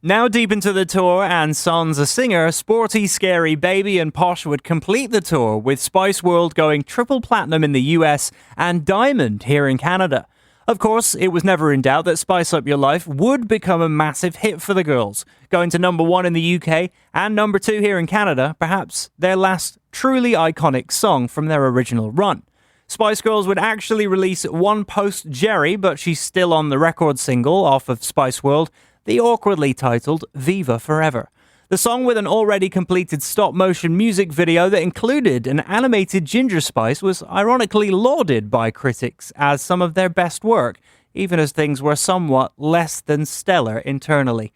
Now deep into the tour and sans a singer, Sporty, Scary, Baby and Posh would complete the tour with Spice World going triple platinum in the US and diamond here in Canada. Of course, it was never in doubt that Spice Up Your Life would become a massive hit for the girls, going to number 1 in the UK and number 2 here in Canada, perhaps their last truly iconic song from their original run. Spice Girls would actually release one post-Geri, but she's still on the record single off of Spice World, the awkwardly titled Viva Forever. The song, with an already completed stop-motion music video that included an animated Ginger Spice, was ironically lauded by critics as some of their best work, even as things were somewhat less than stellar internally.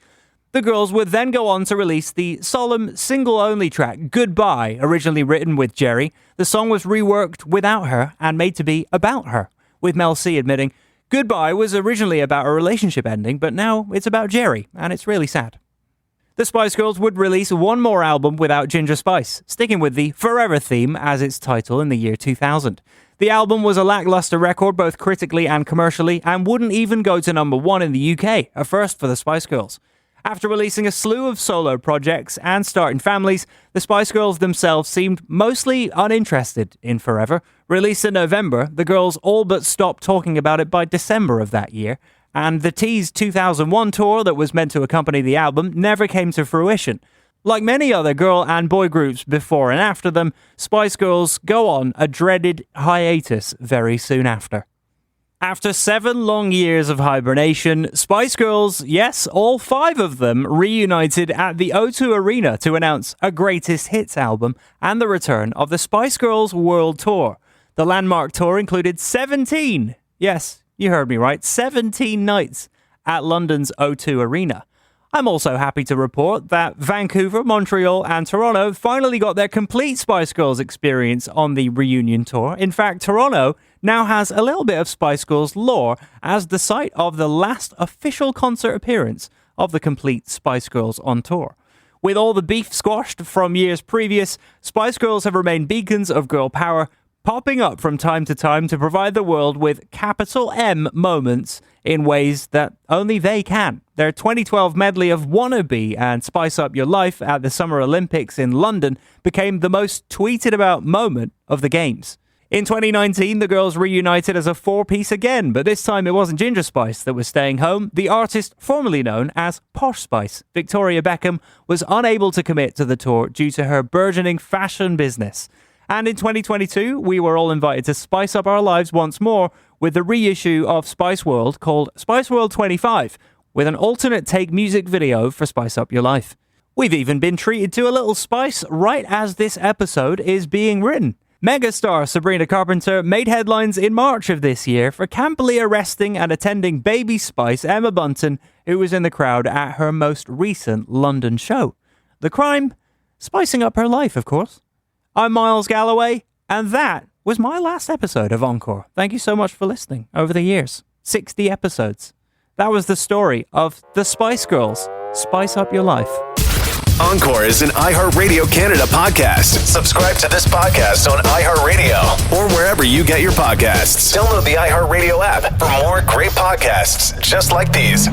The girls would then go on to release the solemn single-only track, Goodbye, originally written with Jerry. The song was reworked without her and made to be about her, with Mel C admitting, Goodbye was originally about a relationship ending, but now it's about Jerry, and it's really sad. The Spice Girls would release one more album without Ginger Spice, sticking with the Forever theme as its title in the year 2000. The album was a lackluster record both critically and commercially, and wouldn't even go to number 1 in the UK, a first for the Spice Girls. After releasing a slew of solo projects and starting families, the Spice Girls themselves seemed mostly uninterested in Forever. Released in November, the girls all but stopped talking about it by December of that year, and the teased 2001 tour that was meant to accompany the album never came to fruition. Like many other girl and boy groups before and after them, Spice Girls go on a dreaded hiatus very soon after. After 7 long years of hibernation, Spice Girls, yes, all 5 of them, reunited at the O2 Arena to announce a greatest hits album and the return of the Spice Girls World Tour. The landmark tour included 17, yes, you heard me right, 17 nights at London's O2 Arena. I'm also happy to report that Vancouver, Montreal and Toronto finally got their complete Spice Girls experience on the reunion tour. In fact, Toronto now has a little bit of Spice Girls lore as the site of the last official concert appearance of the complete Spice Girls on tour. With all the beef squashed from years previous, Spice Girls have remained beacons of girl power, popping up from time to time to provide the world with capital M moments in ways that only they can. Their 2012 medley of Wannabe and Spice Up Your Life at the Summer Olympics in London became the most tweeted about moment of the Games. In 2019, the girls reunited as a 4-piece again, but this time it wasn't Ginger Spice that was staying home. The artist formerly known as Posh Spice, Victoria Beckham, was unable to commit to the tour due to her burgeoning fashion business. And in 2022, we were all invited to spice up our lives once more with the reissue of Spice World called Spice World 25, with an alternate take music video for Spice Up Your Life. We've even been treated to a little spice right as this episode is being written. Megastar Sabrina Carpenter made headlines in March of this year for campily arresting and attending baby Spice Emma Bunton, who was in the crowd at her most recent London show. The crime? Spicing up her life, of course. I'm Miles Galloway, and that was my last episode of Encore. Thank you so much for listening over the years. 60 episodes. That was the story of the Spice Girls. Spice Up Your Life. Encore is an iHeartRadio Canada podcast. Subscribe to this podcast on iHeartRadio or wherever you get your podcasts. Download the iHeartRadio app for more great podcasts just like these.